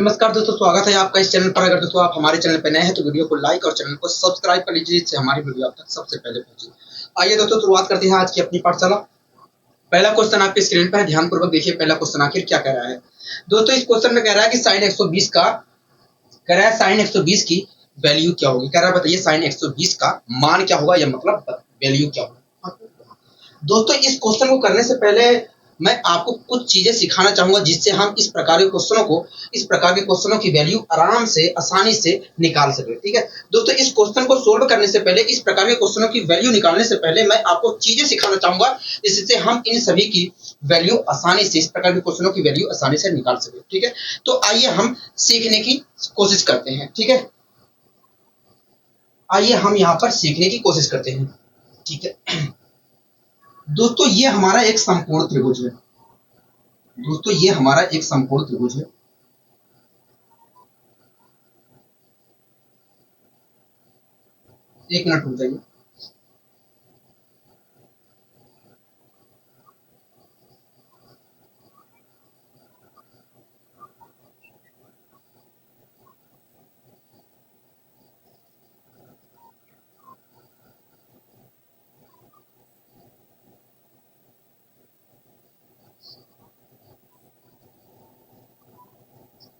नमस्कार दोस्तों, स्वागत है आपका इस चैनल पर। अगर दोस्तों आप हमारे चैनल पर नए हैं तो वीडियो को लाइक और चैनल को सब्सक्राइब कर लीजिए, जिससे हमारी वीडियो आप तक सबसे पहले पहुंचे। आइए दोस्तों, शुरुआत करते हैं आज की अपनी पाठशाला। पहला क्वेश्चन आपके स्क्रीन पर है, ध्यानपूर्वक देखिए। पहला क्वेश्चन आखिर क्या कह रहा है दोस्तों। इस क्वेश्चन में कह रहा है कि साइन 120 का कह रहा है साइन 120 की वैल्यू क्या होगी। कह रहा है बताइए साइन 120 का मान क्या होगा, या मतलब वैल्यू क्या होगा। दोस्तों इस क्वेश्चन को करने से पहले मैं आपको कुछ चीजें सिखाना चाहूंगा, जिससे हम इस प्रकार के क्वेश्चनों की वैल्यू आराम से आसानी से निकाल सके। ठीक है दोस्तों, इस क्वेश्चन को सोल्व करने से पहले, इस प्रकार के क्वेश्चनों की वैल्यू निकालने से पहले मैं आपको चीजें सिखाना चाहूंगा, जिससे हम इन सभी की वैल्यू आसानी से, इस प्रकार के क्वेश्चनों की वैल्यू आसानी से निकाल सके। ठीक है, तो आइए हम सीखने की कोशिश करते हैं। ठीक है, आइए हम यहाँ पर सीखने की कोशिश करते हैं। ठीक है दोस्तों, ये हमारा एक समकोण त्रिभुज है। दोस्तों ये हमारा एक समकोण त्रिभुज है। एक मिनट रुक जाइए।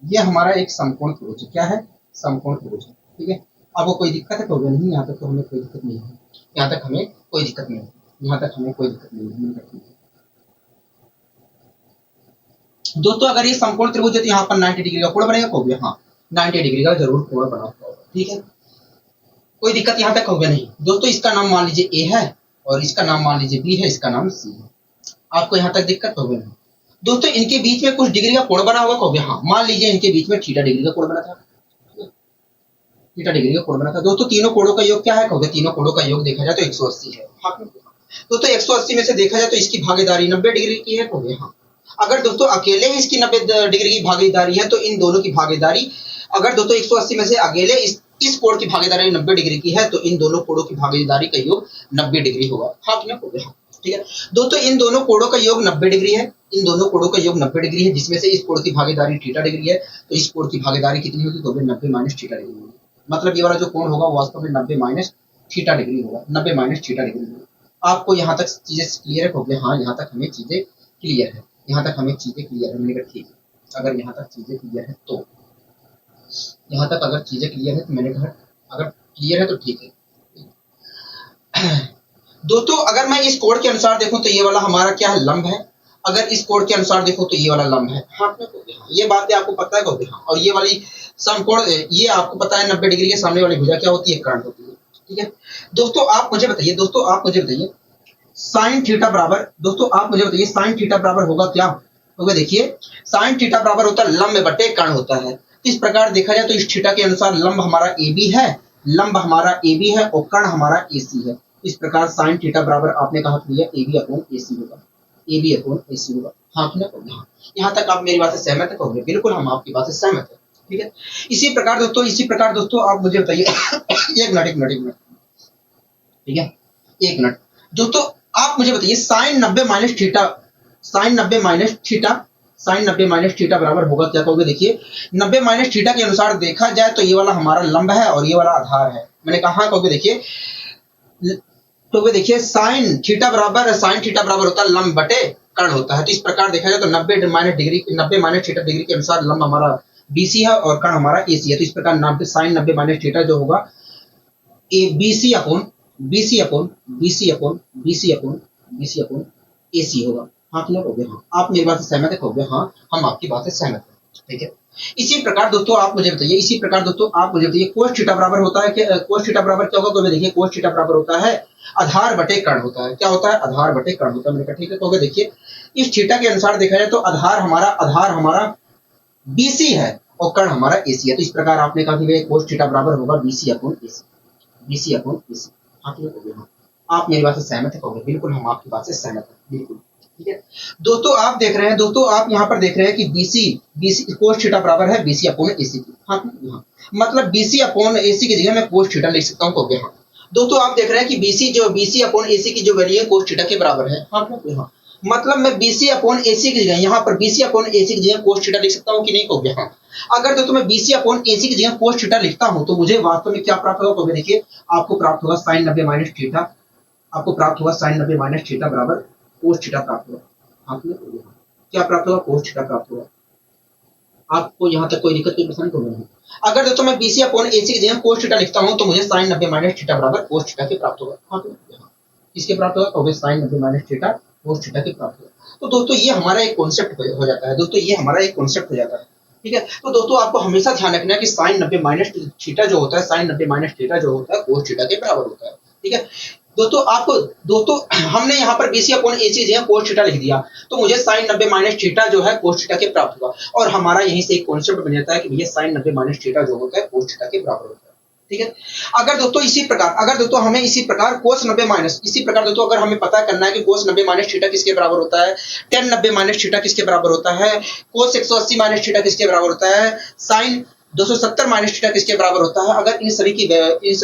ये हमारा एक समकोण त्रिभुज है। क्या है? समकोण त्रिभुज है। ठीक है, आपको कोई दिक्कत है तो नहीं? यहाँ तक तो हमें कोई दिक्कत नहीं है। यहाँ तक हमें कोई दिक्कत नहीं है। यहाँ तक हमें कोई दिक्कत नहीं है। दोस्तों अगर ये समकोण त्रिभुज है तो यहाँ पर 90 डिग्री का कोण बनेगा। कहोगे हाँ, 90 डिग्री का जरूर कोण बना होगा। ठीक है, कोई दिक्कत यहाँ तक होगा नहीं। दोस्तों इसका नाम मान लीजिए ए है, और इसका नाम मान लीजिए बी है, इसका नाम सी है। आपको यहाँ तक दिक्कत होगी नहीं। दोस्तों इनके बीच में कुछ डिग्री का कोण बना होगा। कहोगे हाँ, मान लीजिए इनके बीच में थीटा डिग्री का कोण बना था। थीटा डिग्री का कोण बना था। दोस्तों तीनों कोणों का योग क्या है? कहोगे तीनों कोणों का योग देखा जाए तो 180 है। दोस्तों 180 में से देखा जाए तो इसकी भागीदारी 90 डिग्री की है। कहोगे हाँ। अगर दोस्तों अकेले ही इसकी 90 डिग्री की भागीदारी है तो इन दोनों की भागीदारी, अगर दोस्तों 180 में से अकेले इस कोण की भागीदारी 90 डिग्री की है तो इन दोनों कोणों की भागीदारी का योग 90 डिग्री होगा। हाँ कि नहीं? हाँ। ठीक है दोस्तों, इन दोनों कोणों का योग 90 डिग्री है। इन दोनों कोणों का योग 90 डिग्री है, जिसमें से इस कोण की भागीदारी थीटा डिग्री है। तो इस कोण की भागीदारी कितनी होगी? तो 90 माइनस थीटा डिग्री होगी। मतलब ये वाला जो कोण होगा वो वास्तव में 90 माइनस थीटा डिग्री होगा। 90 माइनस थीटा डिग्री होगा। आपको यहाँ तक चीजें क्लियर है? कहोगे हाँ, यहाँ तक हमें चीजें क्लियर है। यहाँ तक हमें चीजें क्लियर है। मैंने कहा ठीक है, अगर यहाँ तक चीजें क्लियर है तो, यहाँ तक अगर चीजें क्लियर है तो मैंने कहा अगर क्लियर है तो ठीक है। दोस्तों अगर मैं इस कोण के अनुसार देखूं तो ये वाला हमारा क्या है? लंब है। अगर इस कोण के अनुसार देखो तो ये वाला लंब है। हाँ, ये बातें आपको पता है? कहोगे हाँ। और ये वाली समकोण, ये आपको पता है 90 डिग्री के सामने वाली भुजा क्या होती है? कर्ण होती है। ठीक है दोस्तों, आप मुझे बताइए साइन थीटा बराबर, दोस्तों आप मुझे बताइए साइन थीटा बराबर होगा क्या? तो देखिए साइन थीटा बराबर होता है लंब बटे कर्ण होता है। इस प्रकार देखा जाए तो इस थीटा के अनुसार लंब हमारा AB है, लंब हमारा AB है और कर्ण हमारा AC है। इस प्रकार साइन थीटा बराबर आपने कहा लिया AB अपॉन AC होगा। AB अपॉन AC होगा। हाँ कि नहीं? यहाँ तक आप मेरी बात से सहमत है? कहोगे बिल्कुल, हम आपकी बात से सहमत है। ठीक है, इसी प्रकार दोस्तों आप मुझे बताइए एक मिनट। ठीक है, एक मिनट दोस्तों, आप मुझे बताइए साइन 90 माइनस थीटा बराबर होगा क्या? कहोगे देखिए 90 माइनस थीटा के अनुसार देखा जाए तो ये वाला हमारा लंब है और ये वाला आधार है। मैंने कहा कहोगे देखिए साइन थीटा बराबर होता है लंब बटे कर्ण होता है। तो इस प्रकार देखा जाए तो 90 माइनस थीटा डिग्री के अनुसार लंब हमारा BC है और कर्ण हमारा AC है। तो इस प्रकार साइन 90 माइनस थीटा जो होगा BC अपॉन AC होगा। हाँ कि नहीं? हाँ, आप मेरी बात से सहमत है? कहोगे हाँ, हम आपकी बात से सहमत हैं। ठीक है, इसी प्रकार दोस्तों आप मुझे बताइए कोस थीटा बराबर होता है क्या? कोस थीटा बराबर क्या होगा? तो देखिए कोस थीटा बराबर होता है आधार बटे कर्ण होता है। क्या होता है? आधार बटे कर्ण होता है। मैंने कहा ठीक है। कहोगे देखिए इस थीटा के अनुसार देखा जाए तो आधार हमारा BC है और कर्ण हमारा AC है। तो इस प्रकार आपने कहा कि कोस थीटा बराबर होगा BC अपॉन AC। आप मेरी बात से सहमत है? कहोगे बिल्कुल, हम आपकी बात से सहमत हैं। बिल्कुल ठीक है दोस्तों, आप देख रहे हैं, यहाँ पर देख रहे हैं कि BC कोस थीटा बराबर है BC अपॉन AC की। हाँ, मतलब BC अपॉन AC की जगह मैं कोस थीटा लिख सकता हूँ। कहोगे हाँ। दोस्तों आप देख रहे हैं कि BC अपॉन AC की जो वैल्यू है कोस थीटा के बराबर है। हाँ, मतलब मैं BC अपॉन AC की जगह यहाँ पर BC अपॉन AC की जगह cos थीटा लिख सकता हूँ कि नहीं कहोगे? हाँ। अगर तो मैं BC अपॉन AC की जगह cos थीटा लिखता हूँ तो मुझे वास्तव में क्या प्राप्त होगा कहोगे? देखिए आपको प्राप्त होगा sin 90 माइनस थीटा, आपको प्राप्त होगा sin 90 माइनस थीटा बराबर cos थीटा प्राप्त होगा। आपने क्या प्राप्त होगा? cos थीटा प्राप्त होगा। आपको यहाँ तक कोई दिक्कत कोई परेशानी तो नहीं। अगर दोस्तों मैं BC अपॉन AC की जगह cos थीटा लिखता हूँ तो मुझे sin 90 माइनस थीटा बराबर cos थीटा के प्राप्त होगा। हाँ किसके प्राप्त होगा? कहोगे sin 90 minus theta cos theta के प्राप्त होगा। तो दोस्तों ये हमारा एक कॉन्सेप्ट हो जाता है। दोस्तों ये हमारा एक कॉन्सेप्ट हो जाता है। ठीक है, तो दोस्तों आपको हमेशा ध्यान रखना है कि sin 90 माइनस थीटा जो होता है, sin 90 माइनस थीटा जो होता है cos थीटा के बराबर होता है। ठीक है दोस्तों, आपको दोस्तों हमने यहाँ पर BC अपॉन AC जो है cos थीटा लिख दिया तो मुझे sin 90 माइनस थीटा जो है cos थीटा के प्राप्त होगा और हमारा यहीं से एक कॉन्सेप्ट बन जाता है कि भैया sin 90 माइनस थीटा जो होता है cos थीटा के बराबर होता है। ठीक है, अगर दोस्तों हमें इसी प्रकार cos 90 माइनस इसी प्रकार दोस्तों अगर हमें पता करना है कि cos 90 माइनस थीटा किसके बराबर होता है, tan 90 माइनस थीटा किसके बराबर होता है, cos 180 माइनस थीटा किसके बराबर होता है, sin 270 माइनस थीटा किसके बराबर होता है, अगर इन सभी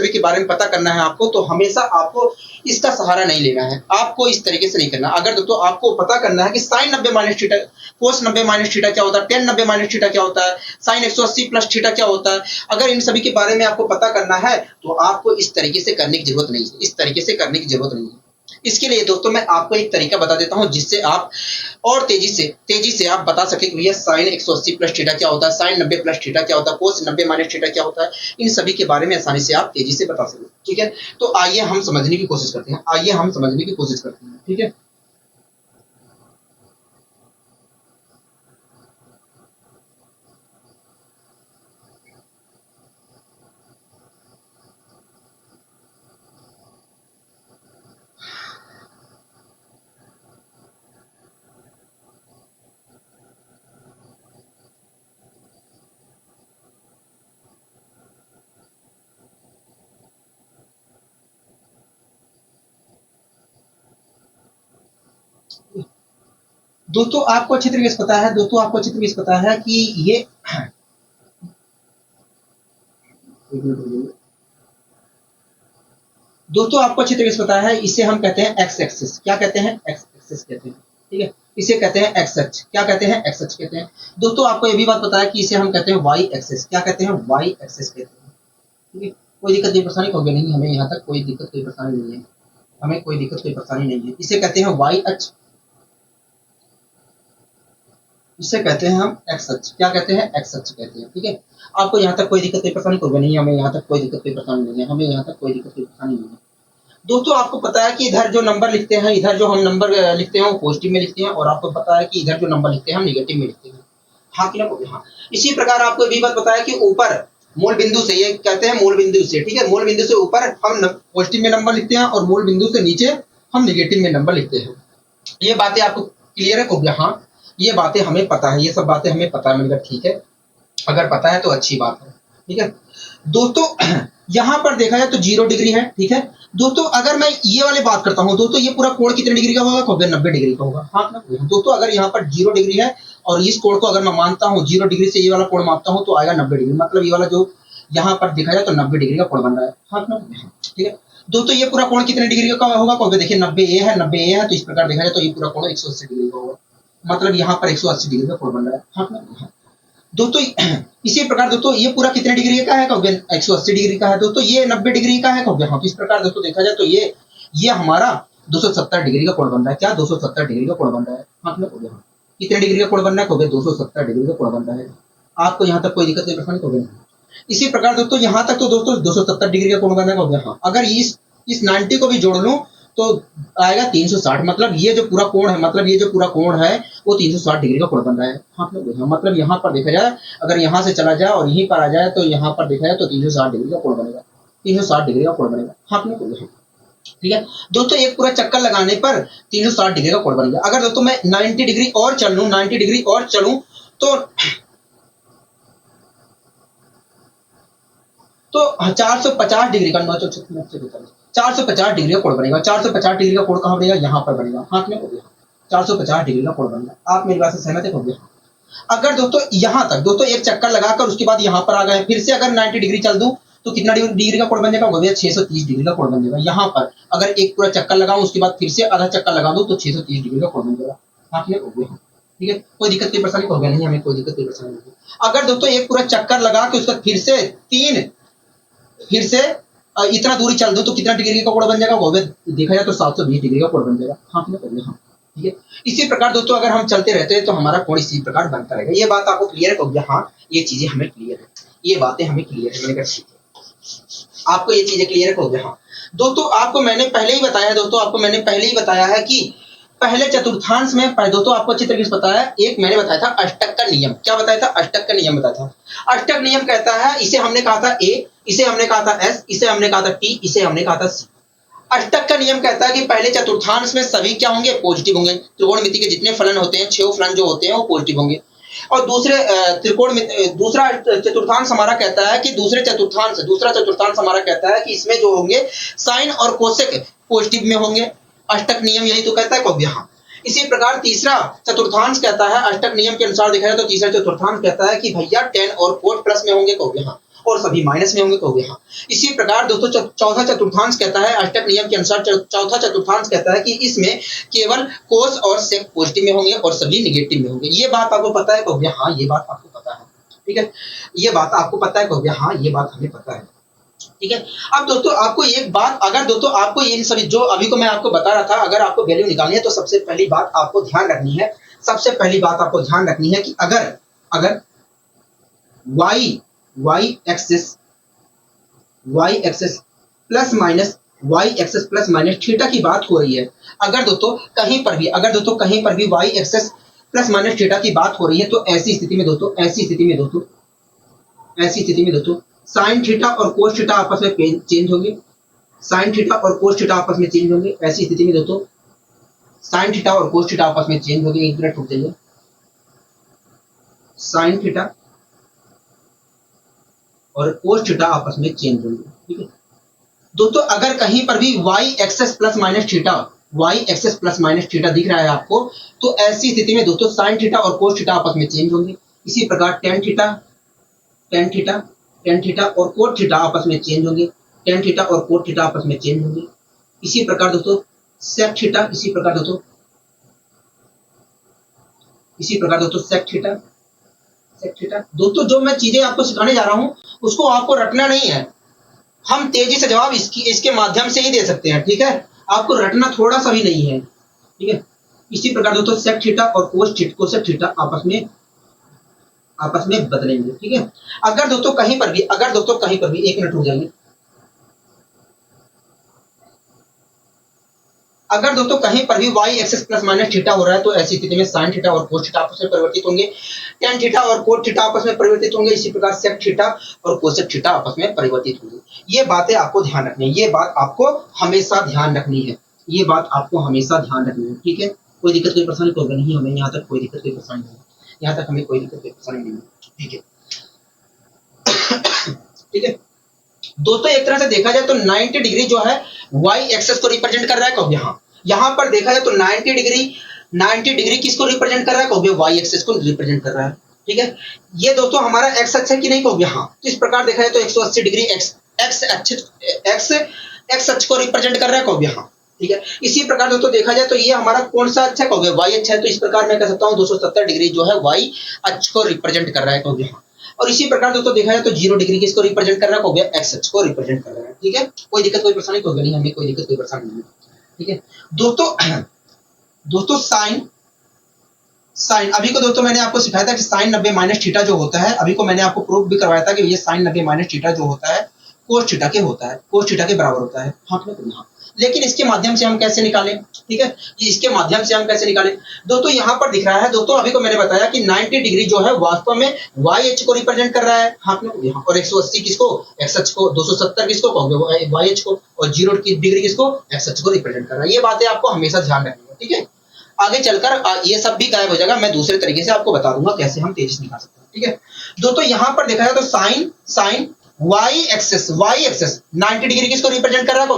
के बारे में पता करना है आपको तो हमेशा आपको इसका सहारा नहीं लेना है। आपको इस तरीके से नहीं करना। अगर दोस्तों आपको पता करना है कि sin 90 minus theta cos 90 minus theta क्या होता है, tan 90 माइनस थीटा क्या होता है, sin 180 प्लस थीटा क्या होता है, अगर इन सभी के बारे में आपको पता करना है तो आपको इस तरीके से करने की जरूरत नहीं है। इस तरीके से करने की जरूरत नहीं है। इसके लिए दोस्तों मैं आपको एक तरीका बता देता हूं जिससे आप और तेजी से आप बता सके कि भैया sin 180 प्लस थीटा क्या होता है, sin 90 प्लस थीटा क्या होता है, cos 90 माइनस थीटा क्या होता है। इन सभी के बारे में आसानी से आप तेजी से बता सकें। ठीक है, तो आइए हम समझने की कोशिश करते हैं। ठीक है, दोस्तों आपको अच्छी तरीके से पता है कि ये दोस्तों आपको अच्छी तरीके से पता है इसे हम कहते हैं एक्स एक्सिस। क्या कहते हैं? एक्स एक्सिस कहते हैं। ठीक है, इसे कहते हैं एक्स अक्ष। क्या कहते हैं? एक्स अक्ष कहते हैं। दोस्तों आपको ये भी बात पता है कि इसे हम कहते हैं वाई एक्सिस। क्या कहते हैं? वाई एक्सिस कहते हैं। ठीक है, कोई दिक्कत नहीं परेशानी होगी नहीं, हमें यहाँ तक कोई दिक्कत कोई परेशानी नहीं है। इसे कहते हैं वाई अक्ष, इसे कहते हैं हम एक्स अक्ष। क्या कहते हैं? एक्स अक्ष कहते हैं। ठीक है, आपको यहाँ तक कोई दिक्कत कोई परेशानी होगी नहीं, हमें यहाँ तक कोई दिक्कत कोई परेशानी नहीं है। दोस्तों आपको पता है कि इधर जो नंबर लिखते हैं, इधर जो हम नंबर लिखते हैं वो पॉजिटिव में लिखते हैं और आपको पता है कि इधर जो नंबर लिखते हैं हम निगेटिव में लिखते हैं। हाँ कि ना? हाँ। इसी प्रकार आपको भी बात पता है कि ऊपर मूल बिंदु से, ये कहते हैं मूल बिंदु से, ठीक है, मूल बिंदु से ऊपर हम पॉजिटिव में नंबर लिखते हैं और मूल बिंदु से नीचे हम निगेटिव में नंबर लिखते हैं। ये बातें आपको क्लियर है? को हाँ, ये बातें हमें पता है, ये सब बातें हमें पता है। मतलब ठीक है, अगर पता है तो अच्छी बात है। ठीक है दोस्तों, यहाँ पर देखा जाए तो 0 डिग्री है। ठीक है दोस्तों, अगर मैं ये वाली बात करता हूँ दोस्तों, ये पूरा कोण कितने डिग्री का होगा? 90 डिग्री का होगा। हाँ दोस्तों, अगर यहाँ पर 0 डिग्री है और इस कोण को अगर मैं मानता हूँ 0 डिग्री से ये वाला कोण मापता हूँ तो आएगा 90 डिग्री। मतलब ये वाला जो यहाँ पर देखा जाए तो 90 डिग्री का कोण बन रहा है। हाँ ठीक है दोस्तों, ये पूरा कोण कितने डिग्री का होगा? कहोगे देखिए 90 ए है, तो इस प्रकार देखा जाए तो ये पूरा कोण 180 डिग्री का होगा। मतलब यहाँ पर 180 डिग्री का कोण बन रहा है। हाँ दोस्तों, इसी प्रकार दोस्तों ये पूरा कितने डिग्री का है? कहोगे 180 डिग्री का है। दोस्तों ये 90 डिग्री का है। कहोगे हाँ। इस प्रकार दोस्तों देखा जाए तो ये हमारा 270 डिग्री का कोण बन रहा है। क्या? 270 डिग्री का कोण बन रहा है। हाँ कितने डिग्री का कोण बन रहा है? कहोगे 270 डिग्री का कोण बन रहा है। आपको यहाँ तक कोई दिक्कत नहीं परेशानी कहोगे। इसी प्रकार दोस्तों यहाँ तक तो दोस्तों 270 डिग्री का कोण बन रहा है। कहोगे हाँ। अगर इस 90 को भी जोड़ लूं तो आएगा 360। मतलब ये जो पूरा कोण है वो 360 डिग्री का कोण बन रहा है। हाँ मतलब यहाँ पर देखा जाए, अगर यहाँ से चला जाए और यहीं पर आ जाए तो यहाँ पर देखा जाए तो 360 डिग्री का कोण बनेगा। 360 डिग्री का कोण बनेगा। हाँ ठीक है दोस्तों, एक पूरा चक्कर लगाने पर 360 डिग्री का कोण बनेगा। अगर दोस्तों मैं 90 डिग्री और चलूं तो 450 डिग्री का 450 डिग्री का कोण बनेगा। 450 डिग्री का कोण कहाँ बनेगा? यहाँ पर बनेगा। हाथ में हो गया 450 डिग्री का कोण बनेगा। आप मेरी बात से सहमत हो गया? अगर दोस्तों यहाँ तक दोस्तों एक चक्कर लगाकर उसके बाद यहाँ पर आ गए, फिर से अगर 90 डिग्री चल दूं तो कितना डिग्री का कोण बन जाएगा, वो भी 630 डिग्री का कोण बन जाएगा। यहाँ पर अगर एक पूरा चक्कर लगाऊं उसके बाद फिर से आधा चक्कर लगा दूं तो 630 डिग्री का कोण बन जाएगा। हाँ क्लियर हो गया, ठीक है, कोई दिक्कत कोई परेशानी हो गया नहीं, हमें कोई दिक्कत कोई परेशानी नहीं। अगर दोस्तों एक पूरा चक्कर लगा के उसका फिर से इतना दूरी चल दो तो कितना डिग्री का कोण बन जाएगा, वो भी देखा जाए तो 720 डिग्री का कोण बन जाएगा। हाँ क्लियर हो गया, हाँ ठीक है। इसी प्रकार दोस्तों अगर हम चलते रहते हैं तो हमारा कोण इसी प्रकार बनता रहेगा। ये बात आपको क्लियर हो गया, हाँ ये चीजें हमें क्लियर है, ये बातें हमें क्लियर है। मैंने कहा ठीक है, आपको ये चीजें क्लियर हो गया। हाँ दोस्तों आपको मैंने पहले ही बताया, दोस्तों आपको मैंने पहले ही बताया है कि पहले चतुर्थांश में दोस्तों आपको अच्छी तरीके से पता है, एक मैंने बताया था अष्टक का नियम। क्या बताया था, अष्टक का नियम बताया था। अष्टक नियम कहता है, इसे हमने कहा था ए, इसे हमने कहा था एस, इसे हमने कहा था टी, इसे हमने कहा था सी। अष्टक का नियम कहता है कि पहले चतुर्थांश में सभी क्या होंगे, पॉजिटिव होंगे। त्रिकोणमिति के जितने फलन होते हैं, 6 फलन जो होते हैं वो पॉजिटिव होंगे। और दूसरा चतुर्थांश हमारा कहता है कि दूसरा चतुर्थांश हमारा कहता है कि इसमें जो होंगे साइन और कोसेक पॉजिटिव में होंगे। अष्टक नियम यही तो कहता है कव्य। हाँ इसी प्रकार तीसरा चतुर्थांश कहता है, अष्टक नियम के अनुसार देखा जाए तो तीसरा चतुर्थांश कहता है कि भैया 10 और 4 प्लस में होंगे कव्य। हाँ और सभी माइनस में होंगे कव्य। हाँ इसी प्रकार दोस्तों चौथा चतुर्थांश कहता है, अष्टक नियम के अनुसार चौथा चतुर्थांश कहता है कि इसमें केवल कोस और सेक पॉजिटिव में होंगे और सभी निगेटिव में होंगे। ये बात आपको पता है कव्य? हाँ ये बात आपको पता है, ठीक है, ये बात आपको पता है कव्य? हाँ ये बात हमें पता है, ठीक है। अब दोस्तों आपको एक बात, अगर दोस्तों आपको इन सभी जो अभी को मैं आपको बता रहा था, अगर आपको वैल्यू निकालनी है तो सबसे पहली बात आपको ध्यान रखनी है, सबसे पहली बात आपको ध्यान रखनी है कि अगर y axis plus minus theta की बात हो रही है, अगर दोस्तों कहीं पर भी y axis plus minus theta की बात हो रही है तो ऐसी स्थिति में दोस्तों साइन थीटा और कोस थीटा आपस में चेंज होंगे। साइन थीटा और कोस थीटा आपस में चेंज होंगे। ऐसी स्थिति में दोस्तों साइन थीटा और कोस थीटा आपस में चेंज होंगे। एक मिनट रुक जाइए, साइन थीटा और कोस थीटा आपस में चेंज होंगे, ठीक है दोस्तों। अगर कहीं पर भी y axis plus minus theta दिख रहा है आपको, तो ऐसी स्थिति में दोस्तों साइन थीटा और कोस थीटा आपस में चेंज होंगे। इसी प्रकार टेन थीटा और कोट थीटा आपस में चेंज होंगे। टेन थीटा और कोट थीटा आपस में चेंज होंगे। इसी प्रकार दोस्तों सेक थीटा, इसी प्रकार दोस्तों सेक थीटा। दोस्तों जो मैं चीजें आपको सिखाने जा रहा हूं उसको आपको रटना नहीं है, हम तेजी से जवाब इसके माध्यम से ही दे सकते हैं, ठीक है, आपको रटना थोड़ा सा भी नहीं है, ठीक है। इसी प्रकार दोस्तों सेक थीटा और कोसेक थीटा आपस में बदलेंगे, ठीक है। अगर दोस्तों कहीं पर भी एक मिनट रुक जाइए, अगर दोस्तों कहीं पर भी y axis plus minus theta हो रहा है तो ऐसी स्थिति में साइन थीटा और कोस थीटा आपस में परिवर्तित होंगे। टेन थीटा और कोट थीटा आपस में परिवर्तित होंगे। इसी प्रकार सेक थीटा और कोसेक थीटा आपस में परिवर्तित होंगे। ये बातें आपको ध्यान रखनी है, ये बात आपको हमेशा ध्यान रखनी है, ठीक है। कोई दिक्कत कोई परेशानी तो नहीं, हमें यहाँ तक कोई दिक्कत कोई परेशानी नहीं, यहाँ तक हमें कोई दिक्कत कोई परेशानी नहीं है, ठीक है ठीक है दोस्तों। एक तरह से देखा जाए तो 90 डिग्री जो है y एक्सेस को रिप्रेजेंट कर रहा है कब, यहाँ पर देखा जाए तो 90 डिग्री किसको रिप्रेजेंट कर रहा है कब, y एक्सेस को रिप्रेजेंट कर रहा है, ठीक है। ये दोस्तों हमारा x अक्ष है कि नहीं कब, हाँ तो इस प्रकार देखा जाए तो 180 डिग्री x अक्ष को रिप्रेजेंट कर रहा है कब, हाँ ठीक है। इसी प्रकार दोस्तों देखा जाए तो ये हमारा कौन सा अक्ष है कब, y अक्ष है, तो इस प्रकार मैं कह सकता हूँ 270 डिग्री जो है y अक्ष को रिप्रेजेंट कर रहा है कब, हाँ। और इसी प्रकार दोस्तों देखा जाए तो 0 डिग्री किसको रिप्रेजेंट कर रहा है, हो गया x अक्ष को रिप्रेजेंट कर रहा है, ठीक है। कोई दिक्कत कोई परेशानी होगी नहीं, हमें कोई दिक्कत कोई परेशानी नहीं, ठीक है दोस्तों साइन अभी को दोस्तों मैंने आपको सिखाया था कि साइन 90 माइनस थीटा जो होता है, अभी को मैंने आपको प्रूफ भी करवाया था कि ये साइन 90 माइनस थीटा जो होता है कोस थीटा के बराबर होता है, हाँ लेकिन इसके माध्यम से हम कैसे निकालें, ठीक है, इसके माध्यम से हम कैसे निकालें दोस्तों। यहाँ पर दिख रहा है दोस्तों, अभी को मैंने बताया कि 90 डिग्री जो है वास्तव में y अक्ष को रिप्रेजेंट कर रहा है, हाँ यहाँ और 180 किसको, x अक्ष को, 270 किसको y अक्ष को, और 0 डिग्री किसको, x अक्ष को रिप्रेजेंट कर रहा है। ये बातें आपको हमेशा ध्यान रखनी है, ठीक है। आगे चलकर ये सब भी गायब हो जाएगा, मैं दूसरे तरीके से आपको बता दूंगा कैसे हम तेजी से निकाल सकते हैं, ठीक है दोस्तों। यहाँ पर देखा जाए तो साइन y एक्सेस 90 डिग्री किसको रिप्रेजेंट कर रहा है, y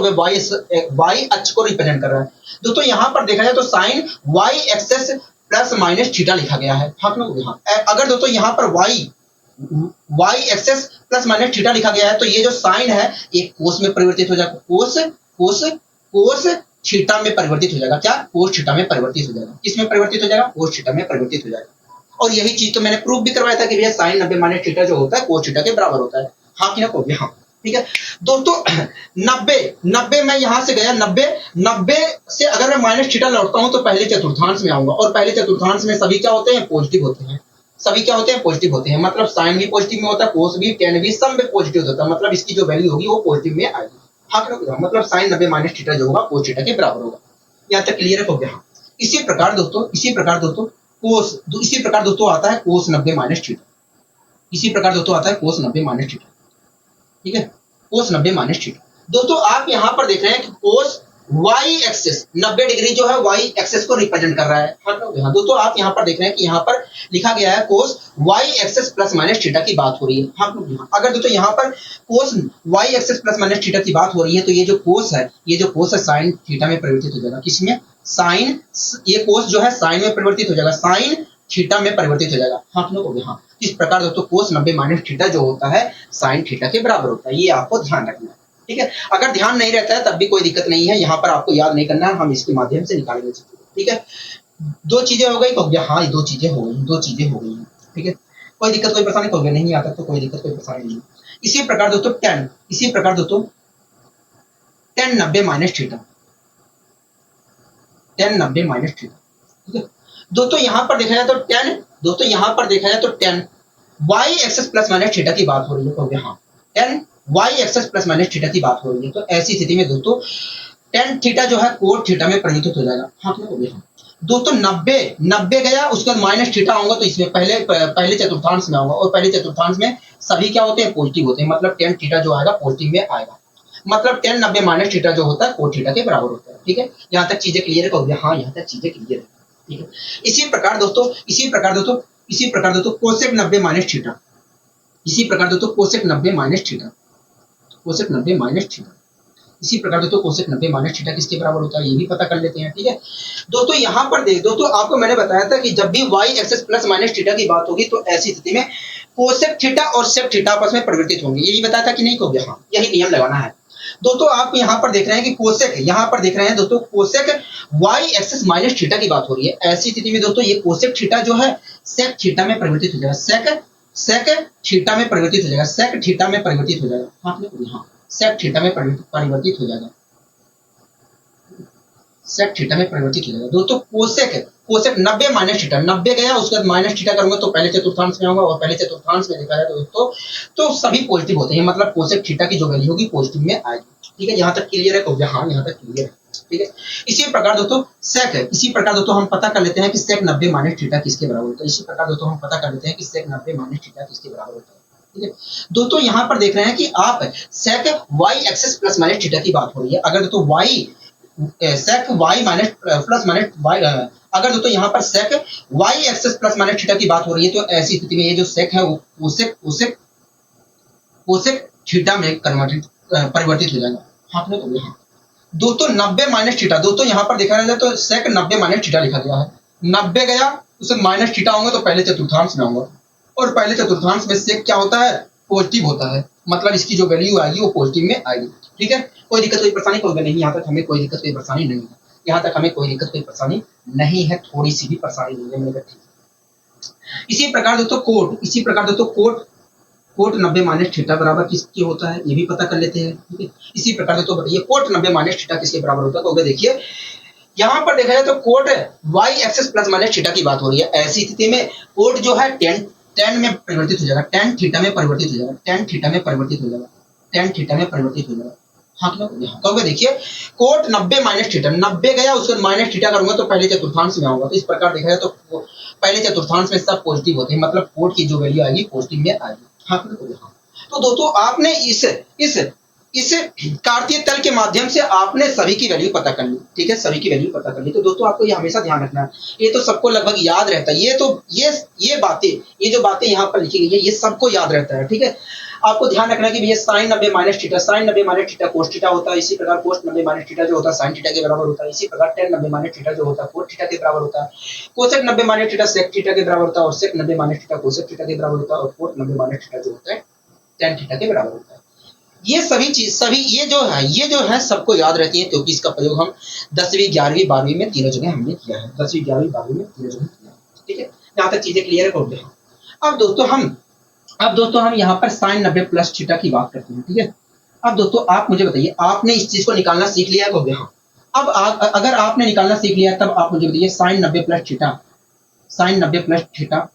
अक्ष को रिप्रेजेंट कर रहा है दोस्तों। यहाँ पर देखा जाए तो sine y axis plus minus theta लिखा गया है, हाँ अगर दोस्तों यहाँ पर y y axis plus minus theta लिखा गया है, तो ये जो साइन है ये कोस में परिवर्तित हो जाएगा, कोस कोस कोस थीटा में परिवर्तित हो जाएगा। क्या? कोस थीटा में परिवर्तित हो जाएगा। किस में परिवर्तित हो जाएगा? कोस थीटा में परिवर्तित हो जाएगा। और यही चीज तो मैंने प्रूव भी करवाया था कि भैया साइन 90 माइनस थीटा जो होता है कोस थीटा के बराबर होता है। हाँ कि ना कहोगे? हाँ, ठीक है दोस्तों। 90 मैं यहां से गया 90 से अगर मैं माइनस थीटा लौटता हूं तो पहले चतुर्थांश में आऊंगा, और पहले चतुर्थांश में सभी क्या होते हैं? पॉजिटिव होते हैं। सभी क्या होते हैं? पॉजिटिव होते हैं। मतलब साइन भी पॉजिटिव में होता है, कोस भी, टेन भी, सब में पॉजिटिव होता है। मतलब इसकी जो वैल्यू होगी वो पॉजिटिव में आएगी। हाँ मतलब साइन 90 माइनस थीटा जो होगा कोस थीटा के बराबर होगा। यहाँ तक क्लियर हो गया? हाँ। इसी प्रकार दोस्तों कोस, इसी प्रकार दोस्तों आता है कोस 90 माइनस थीटा। इसी प्रकार दोस्तों आता है कोस 90 माइनस थीटा। ठीक है, कोस 90 माइनस थीटा। दोस्तों आप यहां पर देख रहे हैं कि कोस वाई एक्सेस 90 डिग्री जो है वाई एक्सेस को रिप्रेजेंट कर रहा है। हाँ दोस्तों आप यहां पर देख रहे हैं कि यहां पर लिखा गया है cos y axis plus minus theta की बात हो रही है। हाँ अगर दोस्तों यहां पर cos y axis plus minus theta की बात हो रही है तो ये जो कोस है साइन थीटा में परिवर्तित हो जाएगा। किसमें? साइन, ये कोस जो है साइन में परिवर्तित हो जाएगा, साइन थीटा में परिवर्तित हो जाएगा। हाँ इस प्रकार दोस्तों कोस 90 माइनस थीटा जो होता है साइन थीटा के बराबर होता है। ये आपको ध्यान रखना है। ठीक है, अगर ध्यान नहीं रहता है तब भी कोई दिक्कत नहीं है, यहाँ पर आपको याद नहीं करना है, हम इसके माध्यम से निकालेंगे। ठीक है, दो चीजें हो गई। हाँ दो चीजें हो गई। ठीक है, कोई दिक्कत कोई परेशानी हो गया नहीं आता तो कोई दिक्कत कोई परेशानी नहीं। इसी प्रकार दोस्तों tan 90 minus theta, tan 90 minus theta. ठीक है दोस्तों यहाँ पर देखा जाए तो tan y axis plus minus theta की बात हो रही है। तो हाँ tan y axis plus minus theta की बात हो रही है, तो ऐसी स्थिति में दोस्तों tan थीटा जो है कोट थीटा में परिवर्तित हो जाएगा। हाँ दोस्तों 90 गया, उसके बाद माइनस थीटा आऊंगा तो इसमें पहले चतुर्थांश में आऊंगा, और पहले चतुर्थांश में सभी क्या होते हैं? पॉजिटिव होते हैं। मतलब tan थीटा जो आएगा पॉजिटिव में आएगा। मतलब tan 90 माइनस थीटा जो होता है कोट थीटा के बराबर होता है। ठीक है, यहाँ तक चीजें क्लियर है? हाँ यहाँ तक चीजें क्लियर है। ठीक है, इसी प्रकार दोस्तों कोसेक 90 माइनस थीटा, इसी प्रकार दोस्तों cosec 90 minus theta, cosec 90 minus theta, इसी प्रकार दोस्तों कोसेक 90 माइनस थीटा किसके बराबर होता है ये भी पता कर लेते हैं। ठीक है दोस्तों, यहाँ पर देख दोस्तों आपको मैंने बताया था कि जब भी y axis plus minus theta की बात होगी तो ऐसी स्थिति में कोसेक थीटा और सेक थीटा आपस में परिवर्तित होंगे। यही बताया था कि नहीं? कहोगे हाँ, यही नियम लगाना है। दोस्तों आप यहाँ पर देख रहे हैं कि cosec y axis minus theta की बात हो रही है। ऐसी स्थिति में दोस्तों ये कोसेक थीटा जो है सेक थीटा में परिवर्तित हो जाएगा, सेक थीटा में परिवर्तित हो जाएगा, सेक थीटा में परिवर्तित हो जाएगा। हाँ सेक थीटा में परिवर्तित हो जाएगा, सेक थीटा में परिवर्तित हो जाएगा। दोस्तों कोसेक 90 माइनस थीटा, 90 गया उसके बाद माइनस थीटा करूंगा तो पहले चतुर्थांश में आऊंगा, और पहले चतुर्थांश में देखा जाए तो दोस्तों तो सभी पॉजिटिव होते हैं। मतलब कोसेक थीटा की जो वैल्यू होगी पॉजिटिव में आएगी। ठीक है, यहाँ तक क्लियर है? हाँ यहाँ तक क्लियर है। ठीक है, इसी प्रकार दोस्तों हम पता कर लेते हैं कि सेक 90 माइनस थीटा किसके बराबर होता है। इसी प्रकार दोस्तों हम पता कर लेते हैं कि सेक 90 माइनस थीटा किसके बराबर होता है। ठीक है दोस्तों, यहाँ पर देख रहे हैं कि आप sec y axis plus minus theta की बात हो रही है। अगर दोस्तों sec y minus plus minus y, अगर दोस्तों यहाँ पर sec y axis plus minus theta की बात हो रही है तो ऐसी स्थिति में ये जो सेक है वो कोसेक थीटा में परिवर्तित हो जाएगा। हाँ दोस्तों 90 माइनस थीटा, दोस्तों यहाँ पर देखा जाए तो सेक 90 माइनस थीटा लिखा गया है। 90 गया उसे माइनस थीटा आऊंगा तो पहले चतुर्थांश में आऊंगा, और पहले चतुर्थांश में सेक क्या होता है? पॉजिटिव होता है। मतलब इसकी जो वैल्यू आएगी वो पॉजिटिव में आएगी। ठीक है, कोई दिक्कत कोई परेशानी होगा नहीं। यहाँ तक हमें कोई दिक्कत कोई परेशानी नहीं है, यहाँ तक हमें कोई दिक्कत कोई परेशानी नहीं है, थोड़ी सी भी परेशानी नहीं है। मैंने कहा ठीक। इसी प्रकार दोस्तों कोट 90 माइनस थीटा बराबर किसके होता है ये भी पता कर लेते हैं। ठीक है, इसी प्रकार दोस्तों बताइए कोट 90 माइनस थीटा किसके बराबर होता है? तो देखिए यहाँ पर देखा जाए तो cot y axis plus minus theta की बात हो रही है। ऐसी स्थिति में कोट जो है tan में परिवर्तित हो जाएगा, tan थीटा में परिवर्तित हो जाएगा, tan थीटा में परिवर्तित हो जाएगा, tan थीटा में परिवर्तित हो जाएगा। हाँ कहोगे देखिए कोट 90 माइनस थीटा, 90 गया उसके माइनस थीटा करूंगा तो पहले चतुर्थांश में आऊंगा। तो इस प्रकार देखा जाए तो पहले चतुर्थांश में सब पॉजिटिव होते हैं। मतलब कोट की जो वैल्यू आएगी पॉजिटिव में आएगी। हाँ तो दोस्तों आपने इस कार्तीय तल के माध्यम से आपने सभी की वैल्यू पता कर ली, ठीक है, सभी की वैल्यू पता कर ली। तो दोस्तों आपको ये हमेशा ध्यान रखना है, ये तो सबको लगभग याद रहता है, ये बातें, ये जो बातें यहाँ पर लिखी गई है ये सबको याद रहता है, ठीक है। आपको ध्यान रखना है कि भैया sine 90 minus theta, sine 90 minus theta cos theta होता है, इसी प्रकार कोस 90 माइनस थीटा जो होता है साइन थीटा के बराबर होता है, इसी प्रकार टेन 90 माइनस थीटा जो होता है कोस थीटा के बराबर होता है, cosec 90 minus theta sec theta के बराबर होता है, और sec 90 minus theta cosec theta के बराबर होता है, और कोस 90 माइनस थीटा जो होता है टेन थीटा के बराबर होता है। ये सभी चीज, सभी ये जो है सबको याद रहती है, क्योंकि इसका प्रयोग हम 10वीं 11वीं 12वीं में तीनों जगह हमने किया है, 10वीं 11वीं 12वीं में तीनों जगह किया है, ठीक है। यहाँ तक चीजें क्लियर हो गई। अब दोस्तों हम यहाँ पर साइन 90 प्लस थीटा की बात करते हैं, ठीक है। अब दोस्तों आप मुझे बताइए, आपने इस चीज को निकालना सीख लिया हो गया। अब अगर आपने निकालना सीख लिया तब आप मुझे बताइए sine 90 plus theta, sine 90 plus theta,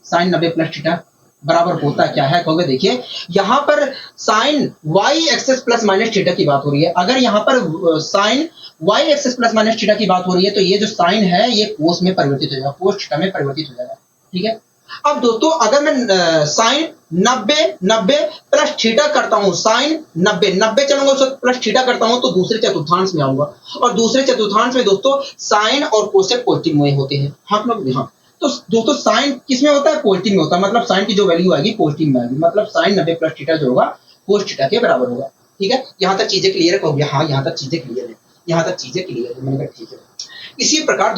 sine 90 plus theta बराबर होता क्या है, कहोगे देखिए यहाँ पर sine y axis plus minus theta की बात हो रही है। अगर यहाँ पर sine y axis plus minus theta की बात हो रही है तो ये जो साइन है ये कोस में परिवर्तित हो जाएगा, कोस थीटा में परिवर्तित हो जाएगा, ठीक है। अब दोस्तों अगर मैं साइन 90 प्लस थीटा करता हूं, साइन 90 चलूंगा उसको प्लस थीटा करता हूं तो दूसरे चतुर्थांश में आऊंगा, और दूसरे चतुर्थांश में दोस्तों साइन और कोसेक पॉजिटिव में होते हैं। हाँ हाँ, तो दोस्तों साइन किस में होता है, पॉजिटिव में होता है, मतलब साइन की जो वैल्यू आएगी पॉजिटिव में आएगी, मतलब साइन 90 प्लस थीटा जो होगा कोस थीटा के बराबर होगा, ठीक है। यहाँ तक चीजें क्लियर हो गया, हाँ यहाँ तक चीजें क्लियर है, यहाँ तक चीजें क्लियर है, मैंने कहा ठीक है। इसी प्रकार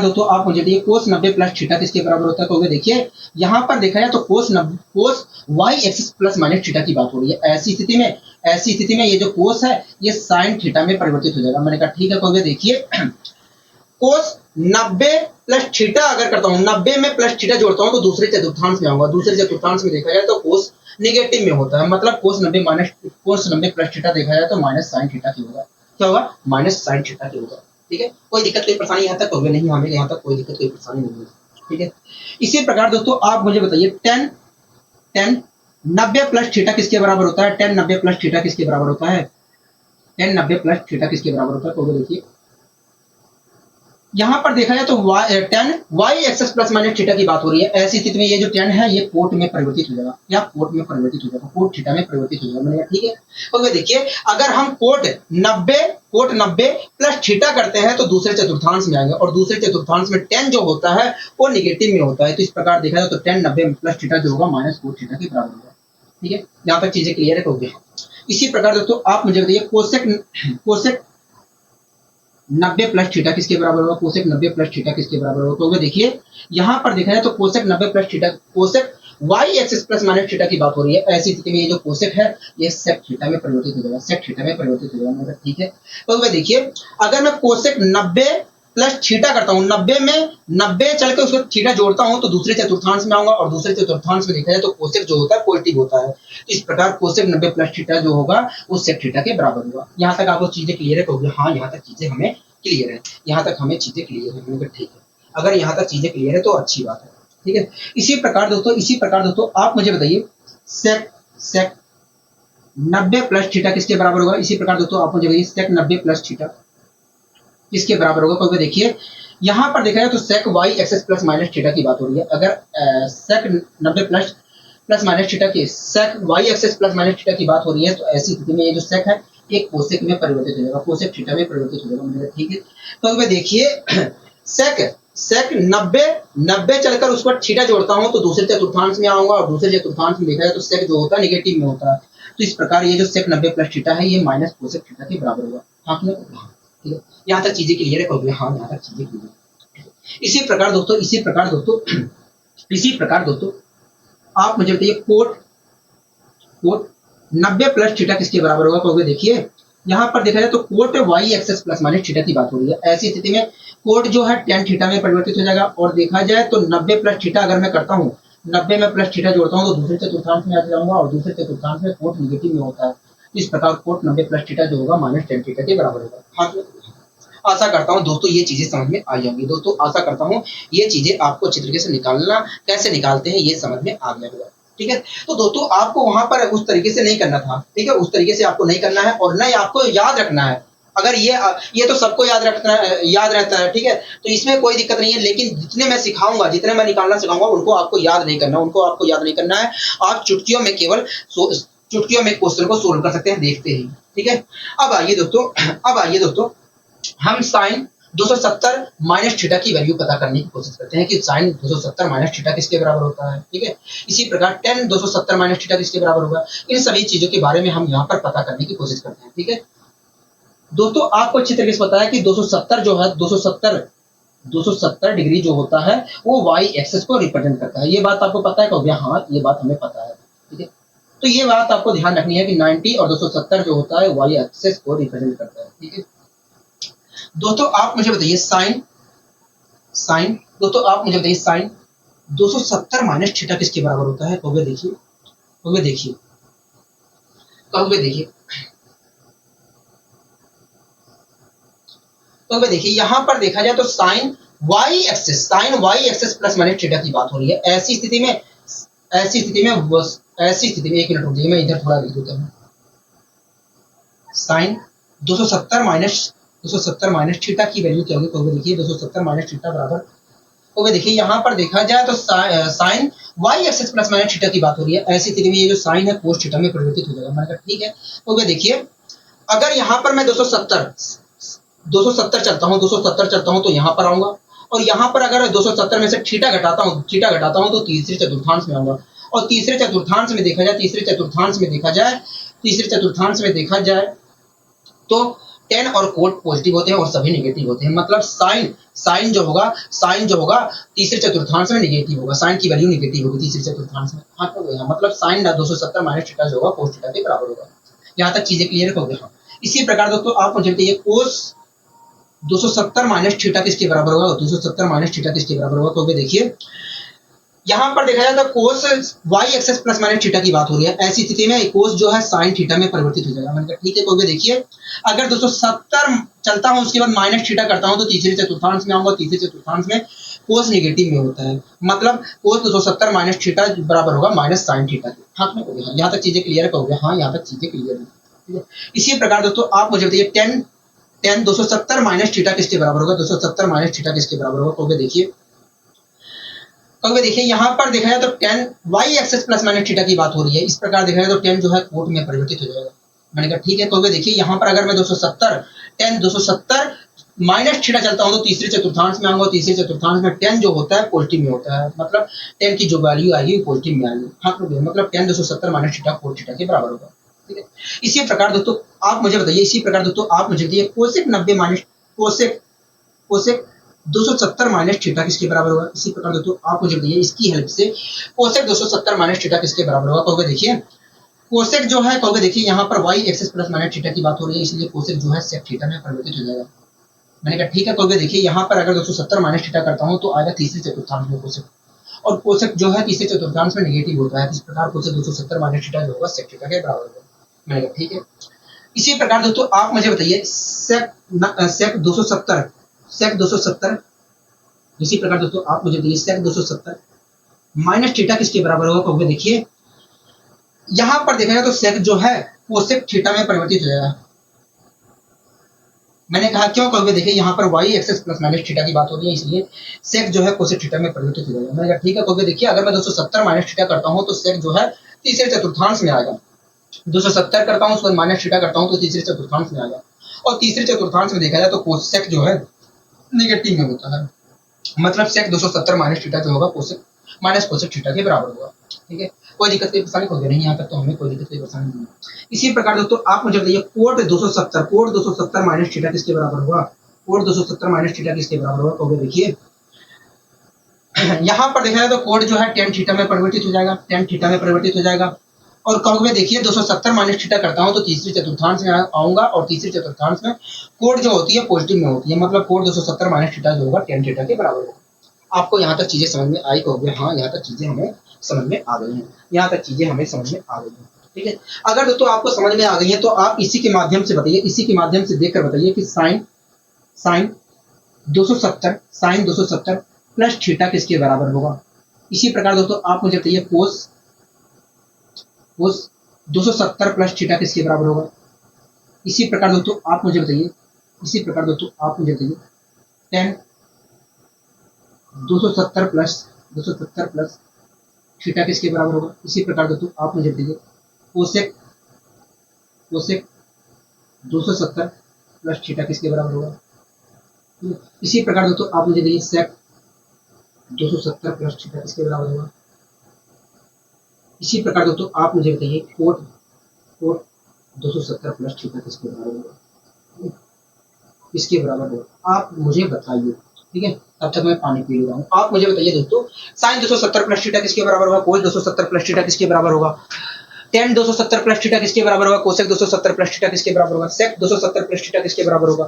दोस्तों आप मुझे देखिए कोस 90 प्लस थीटा किसके बराबर होता है, तो देखिए यहाँ पर देखा जाए तो cos y axis plus minus theta की बात हो रही है। ऐसी स्थिति में ये जो कोस है ये साइन थीटा में परिवर्तित हो जाएगा। मैंने कहा ठीक है, तो देखिए कोस 90 प्लस थीटा अगर करता हूँ, 90 में प्लस थीटा जोड़ता हूँ तो दूसरे चतुर्थांश में आऊंगा, दूसरे चतुर्थांश में देखा जाए तो कोस निगेटिव में होता है, मतलब कोस 90 प्लस थीटा देखा जाए तो माइनस साइन थीटा की होगा, क्या होगा, माइनस साइन थीटा की होगा, ठीक है। कोई दिक्कत कोई परेशानी यहाँ तक होगी नहीं, हमें यहाँ तक कोई दिक्कत कोई परेशानी नहीं है, ठीक है। इसी प्रकार दोस्तों आप मुझे बताइए टेन 90 प्लस थीटा किसके बराबर होता है, टेन 90 प्लस थीटा किसके बराबर होता है, टेन 90 प्लस थीटा किसके बराबर होता है, तो देखिए यहाँ पर देखा जाए तो tan y axis plus minus theta की बात हो रही है। ऐसी स्थिति में ये जो टेन है ये कोट में परिवर्तित हो जाएगा, या कोट में परिवर्तित हो जाएगा, कोट थीटा में परिवर्तित हो जाएगा, मैंने कहा ठीक है। तो देखिए अगर हम कोट 90 प्लस थीटा करते हैं तो दूसरे चतुर्थांश में आएंगे, और दूसरे चतुर्थांश में टेन जो होता है वो निगेटिव में होता है, तो इस प्रकार देखा जाए तो टेन 90 प्लस थीटा जो होगा माइनस कोट थीटा के बराबर होगा, ठीक है। यहाँ तक चीजें क्लियर है, तो इसी प्रकार दोस्तों आप मुझे बताइए कोसेक 90 प्लस थीटा किसके बराबर होगा, कोसेक 90 प्लस थीटा किसके बराबर होगा, तो देखिए यहाँ पर देखा जाए तो cosec 90 plus theta, cosec y axis plus minus theta की बात हो रही है। ऐसी स्थिति में ये जो कोसेक है ये सेक थीटा में परिवर्तित हो जाएगा, सेक थीटा में परिवर्तित हो जाएगा, ठीक है। तो देखिए अगर मैं कोसेक 90 प्लस थीटा करता हूँ, 90 में 90 चल के उसको थीटा जोड़ता हूँ तो दूसरे चतुर्थांश में आऊंगा, और दूसरे चतुर्थांश में देखा जाए तो कोसेक जो होता है पॉजिटिव होता है, इस प्रकार कोसेक 90 प्लस थीटा जो होगा वो सेक थीटा के बराबर होगा। यहाँ तक आपको चीजें क्लियर है, तो हाँ यहाँ तक चीजें हमें क्लियर है, यहाँ तक हमें चीजें क्लियर है, मैंने कहा ठीक है। अगर यहाँ तक चीजें क्लियर है तो अच्छी बात है, ठीक है। इसी प्रकार दोस्तों आप मुझे बताइए सेक 90 प्लस थीटा किसके बराबर होगा, इसी प्रकार दोस्तों आप मुझे बताइए सेक 90 प्लस थीटा किसके बराबर होगा, क्योंकि देखिए यहाँ पर देखा जाए तो sec y axis plus minus theta की बात हो रही है। अगर सेक 90 प्लस माइनस थीटा की, sec y axis plus minus theta की बात हो रही है, तो ऐसी स्थिति में ये जो सेक है एक कोसेक में परिवर्तित हो जाएगा, कोसेक थीटा में परिवर्तित हो जाएगा, ठीक है। तो देखिए सेक 90 चलकर उस पर थीटा जोड़ता हूं तो दूसरे चतुर्थांश में आऊंगा, और दूसरे चतुर्थांश में देखा जाए तो सेक जो होता है निगेटिव में होता है, तो इस प्रकार ये जो सेक 90 प्लस थीटा है ये माइनस कोसेक थीटा के बराबर होगा, हाँ ठीक है। यहाँ तक चीजें क्लियर है, हाँ यहाँ तक चीजें क्लियर है। इसी प्रकार दोस्तों आप मुझे बताइए कोट 90 प्लस थीटा किसके बराबर होगा, क्योंकि देखिए यहाँ पर देखा जाए तो cot y axis plus minus theta की बात हो रही है। ऐसी स्थिति में कोट जो है टेन थीटा में परिवर्तित हो जाएगा, और देखा जाए तो 90 प्लस थीटा अगर मैं करता हूँ, 90 में प्लस थीटा जोड़ता हूँ तो दूसरे चतुर्थांश में आ जाऊंगा, और दूसरे चतुर्थांश में कोट निगेटिव में होता है, इस प्रकार कोट 90 प्लस थीटा जो होगा माइनस टेन थीटा के बराबर होगा। हाँ आशा करता हूँ दोस्तों ये चीजें समझ में आ जाएंगी। दोस्तों आशा करता हूँ ये चीजें आपको अच्छी तरीके से निकालना कैसे निकालते हैं ये समझ में आ गया होगा, ठीक है। तो दोस्तों आपको वहां पर उस तरीके से नहीं करना था, ठीक है, उस तरीके से आपको नहीं करना है, और नहीं आपको याद रखना है, अगर ये तो सबको याद रहता है, ठीक है, तो इसमें कोई दिक्कत नहीं है। लेकिन जितने मैं सिखाऊंगा, जितने मैं निकालना सिखाऊंगा, उनको आपको याद नहीं करना, उनको आपको याद नहीं करना है। आप चुटकियों में केवल चुटकियों में क्वेश्चन को सोल्व कर सकते हैं देखते ही, ठीक है। अब आइए दोस्तों हम साइन 270 माइनस थीटा की वैल्यू पता करने की कोशिश करते हैं कि साइन 270 माइनस थीटा किसके बराबर होता है, ठीक है। इसी प्रकार टेन 270 माइनस थीटा किसके बराबर होगा, इन सभी चीजों के बारे में हम यहाँ पर पता करने की कोशिश करते हैं, ठीक है। दोस्तों आपको अच्छी तरीके से पता है कि 270 जो है 270 डिग्री जो होता है वो वाई एक्सेस को रिप्रेजेंट करता है। ये बात आपको पता है क्या? हाँ, ये बात हमें पता है, ठीक है। तो ये बात आपको ध्यान रखनी है कि 90 और 270 जो होता है वाई एक्सेस को रिप्रेजेंट करता है, ठीक है। दोस्तों आप मुझे बताइए साइन 270 माइनस थीटा किसके बराबर होता है? कहोगे देखिए यहां पर देखा जाए तो sine y axis plus minus theta की बात हो रही है। ऐसी स्थिति में एक मिनट रुकिए, मैं इधर थोड़ा लिख देता हूं। साइन 270 माइनस थीटा की वैल्यू क्या होगी? कहोगे देखिए 270 माइनस थीटा बराबर, कहोगे देखिए यहां पर देखा जाए तो sine y axis plus minus theta की बात हो रही है। ऐसी स्थिति में ये जो साइन है कोस थीटा में परिवर्तित हो जाएगा। मैंने कहा ठीक है। कहोगे देखिए अगर यहां पर मैं 270 चलता हूं तो यहां पर आऊंगा, और यहां पर अगर 270 में से थीटा घटाता हूं तो तीसरे चतुर्थांश में आऊंगा। और तीसरे चतुर्थांश में देखा जाए तो टेन और कोट पॉजिटिव होते हैं और सभी नेगेटिव होते हैं। मतलब साइन जो होगा तीसरे चतुर्थांश में नेगेटिव होगा, साइन की वैल्यू नेगेटिव होगी तीसरे चतुर्थांश में। हाँ, तो मतलब साइन 270 माइनस थीटा जो होगा कोस थीटा के बराबर होगा। यहाँ तक चीजें क्लियर हो गई। हाँ, इसी प्रकार दोस्तों आप मुझे बताइए कोस 270 माइनस थीटा किसके बराबर होगा? 270 माइनस थीटा किसके बराबर होगा? तो देखिए यहां पर देखा जाए तो cos y axis plus minus theta की बात हो रही है। ऐसी स्थिति में कोस जो है साइन थीटा में परिवर्तित हो जाएगा। मैंने कहा ठीक है। तो देखिए अगर 270 चलता हूं उसके बाद माइनस थीटा करता हूं तो तीसरे चतुर्थांश में आऊंगा। तीसरे चतुर्थांश में कोस नेगेटिव में होता है, मतलब कोस 270 माइनस थीटा बराबर होगा माइनस साइन थीटा के। हाँ, यहाँ तक चीजें क्लियर हो गया? हाँ, यहाँ तक चीजें क्लियर है। इसी प्रकार दोस्तों आप मुझे बताइए टेन 270 माइनस थीटा किसके बराबर होगा? 270 माइनस थीटा किसके बराबर होगा? तो देखिए यहाँ पर देखा जाए तो tan y axis plus minus theta की बात हो रही है। इस प्रकार देखा जाए तो टेन जो है कोट में परिवर्तित हो जाएगा। मैंने कहा ठीक है। तो देखिए यहाँ पर अगर मैं 270 माइनस थीटा चलता हूँ तो तीसरे चतुर्थांश में आऊंगा। तीसरे चतुर्थांश में टेन जो होता है पॉजिटिव में होता है, मतलब टेन की जो वैल्यू आएगी पॉजिटिव में आएगी। हाँ, तो मतलब ten 270 minus theta cot theta के बराबर होगा, ठीक है। इसी प्रकार दोस्तों आप मुझे बताइए cosec 90 minus cosec 270 minus theta किसके बराबर होगा? इसी प्रकार दोस्तों आप मुझे बताइए इसकी हेल्प से कोसेक 270 माइनस थीटा किसके बराबर होगा? कहोगे देखिए कोसेक जो है, कहोगे देखिए यहाँ पर y axis plus minus theta की बात हो रही है, इसलिए कोसेक जो है सेक थीटा में परिवर्तित हो जाएगा। मैंने कहा ठीक है। कहोगे देखिए यहाँ पर अगर 270 माइनस थीटा करता हूँ तो आएगा तीसरे चतुर्थांश में कोसेक, और कोसेक जो है तीसरे चतुर्थांश में नेगेटिव होता है। इस प्रकार कोसेक 270 माइनस थीटा जो होगा सेक थीटा के बराबर होगा। मैंने कहा ठीक है। इसी प्रकार दोस्तों आप मुझे बताइए सेक 270 इसी प्रकार दोस्तों आप मुझे बताइए सेक 270 माइनस थीटा किसके बराबर होगा? कहोगे देखिए यहां पर देखा जाए तो सेक जो है कोसेक थीटा में परिवर्तित हो जाएगा। मैंने कहा क्यों? कहोगे देखिए यहाँ पर y axis plus minus theta की बात हो रही है, इसलिए सेक जो है कोसेक थीटा में परिवर्तित हो जाएगा। मैंने कहा ठीक है। कहोगे देखिए अगर मैं 270 माइनस थीटा करता हूँ तो सेक जो है तीसरे चतुर्थांश में आएगा। 270 करता हूँ उसके बाद माइनस थीटा करता हूँ तो तीसरे चतुर्थांश में आएगा, और तीसरे चतुर्थांश में देखा जाए तो कोसेक जो है नेगेटिव में होता है, मतलब सेक 270 माइनस थीटा जो होगा कोसेक थीटा के बराबर होगा, ठीक है। कोई दिक्कत की परेशानी होगी नहीं, यहाँ तक तो हमें कोई दिक्कत की परेशानी नहीं है। इसी प्रकार दोस्तों आप मुझे बताइए कोट 270 माइनस थीटा किसके बराबर होगा? कोट 270 माइनस थीटा किसके बराबर होगा? तो देखिए यहाँ पर देखा जाए तो कोट जो है टेन थीटा में परिवर्तित हो जाएगा। और कहोगे देखिए 270 माइनस थीटा करता हूँ तो तीसरे चतुर्थांश में आऊंगा, और तीसरे चतुर्थांश में कोट जो होती है पॉजिटिव में होती है, मतलब कोट 270 माइनस थीटा जो होगा टेन थीटा के बराबर होगा। आपको यहाँ तक चीजें समझ में आई? कहोगे हाँ, यहाँ तक चीजें हमें समझ में आ गई हैं। ठीक है। अगर दोस्तों आपको समझ में आ गई है तो आप इसी के माध्यम से देखकर बताइए कि साइन 270 प्लस थीटा किसके बराबर होगा? इसी प्रकार दोस्तों आप मुझे बताइए कोस 270 प्लस थीटा किसके बराबर होगा? इसी प्रकार दोस्तों आप मुझे बताइए इसी प्रकार दोस्तों आप मुझे बताइए टेन 270 प्लस थीटा किसके बराबर होगा। इसी प्रकार दोस्तों आप मुझे बताइए कोसेक कोसेक 270 प्लस थीटा किसके बराबर होगा। इसी प्रकार दोस्तों आप मुझे बताइए सेक 270 प्लस थीटा किसके बराबर होगा। इसी प्रकार दोस्तों आप मुझे बताइए कोट कोट 270 प्लस थीटा किसके बराबर होगा, किसके बराबर होगा आप मुझे बताइए। ठीक है, तब तक मैं पानी पी ले रहा हूँ। आप मुझे बताइए दोस्तों साइन 270 प्लस थीटा किसके बराबर होगा, कोस 270 प्लस थीटा किसके बराबर होगा, टेन 270 प्लस थीटा किसके बराबर होगा, कोसेक 270 प्लस थीटा किसके बराबर होगा, सेक 270 प्लस थीटा किसके बराबर होगा,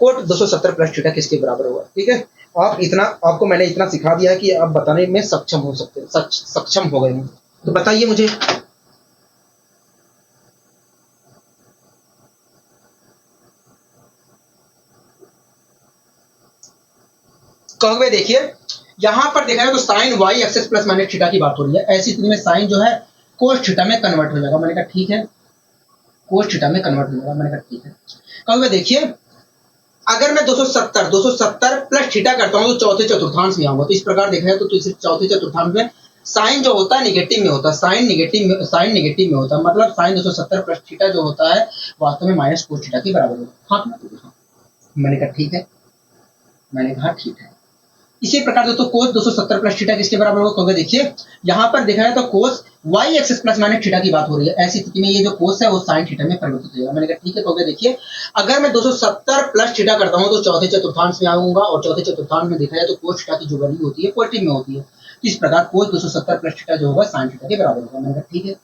कोट 270 प्लस थीटा किसके बराबर होगा। ठीक है, आप इतना आपको मैंने इतना सिखा दिया है कि आप बताने में सक्षम हो सकते हैं, सक्षम हो गए हैं। तो बताइए मुझे कहोगे। देखिए यहां पर देखा जाए तो sine y axis plus minus theta की बात हो रही है। ऐसी स्थिति में साइन जो है कोस थीटा में कन्वर्ट हो जाएगा। मैंने कहा ठीक है, कोस थीटा में कन्वर्ट हो जाएगा। मैंने कहा ठीक है। कहोगे देखिए अगर मैं 270 प्लस थीटा करता हूं तो चौथे चतुर्थांश में आऊंगा। तो इस प्रकार देखा जाए तो इस चौथे चतुर्थांश में साइन जो होता है निगेटिव में होता है, साइन निगेटिव में होता है, मतलब साइन 270 प्लस थीटा जो होता है वास्तव में माइनस कोस थीटा के बराबर होगा। हाँ, मैंने कहा ठीक है, मैंने कहा ठीक है। इसी प्रकार दोस्तों कोस 270 प्लस थीटा किसके बराबर होगा। कहोगे देखिए यहां पर देखा जाए तो cos y axis plus minus theta की बात हो रही है। ऐसी स्थिति में ये जो कोस है वो साइन थीटा में परिवर्तित हो जाएगा। मैंने कहा ठीक है। कहोगे देखिए अगर मैं 270 प्लस थीटा करता हूं तो चौथे चतुर्थांश में आऊंगा, और चौथे चतुर्थांश में देखा जाए तो कोस थीटा की जो वैल्यू होती है पॉजिटिव में होती है। तो इस प्रकार कोस 270 प्लस थीटा जो होगा साइन थीटा के बराबर होगा। मैंने कहा ठीक है।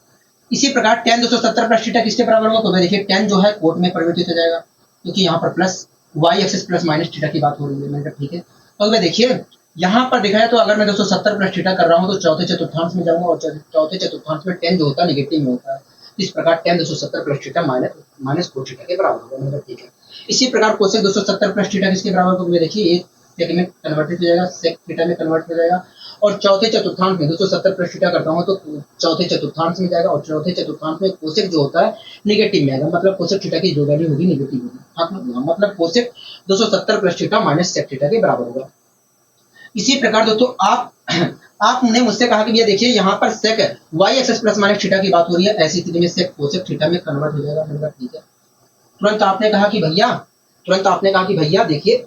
इसी प्रकार टेन 270 प्लस थीटा किसके बराबर होगा। तो देखिए टेन जो है कोट में परिवर्तित हो जाएगा, क्योंकि यहाँ पर plus y axis plus minus theta की बात हो रही है। मैंने कहा ठीक है। तो देखिए यहाँ पर देखा जाए तो अगर मैं 270 प्लस थीटा कर रहा हूँ तो चौथे चतुर्थांश में जाऊंगा, और चौथे चतुर्थांश में टेन जो होता है नेगेटिव में होता है। इस प्रकार ten 270 plus theta minus cos theta के बराबर होगा। मैंने कहा ठीक है। इसी प्रकार कोसेक 270 प्लस थीटा किसके बराबर होगा। देखिए ये सेक में कन्वर्टेड हो जाएगा, सेक थीटा में कन्वर्ट हो जाएगा, और चौथे चतुर्थांश में 270 प्लस थीटा करता हूँ तो चौथे चतुर्थांश में जाएगा, और चौथे चतुर्थांश में कोसेक जो होता है नेगेटिव में आएगा, मतलब कोसेक थीटा की जो वैल्यू होगी नेगेटिव होगी। मतलब cosec 270 plus theta minus sec theta के बराबर होगा। इसी प्रकार दोस्तों आपने मुझसे कहा कि भैया देखिए यहाँ पर sec y axis plus minus theta की बात हो रही है। ऐसी स्थिति में सेक कोसेक थीटा में कन्वर्ट हो जाएगा। मैंने कहा ठीक है। तुरंत आपने कहा कि भैया देखिए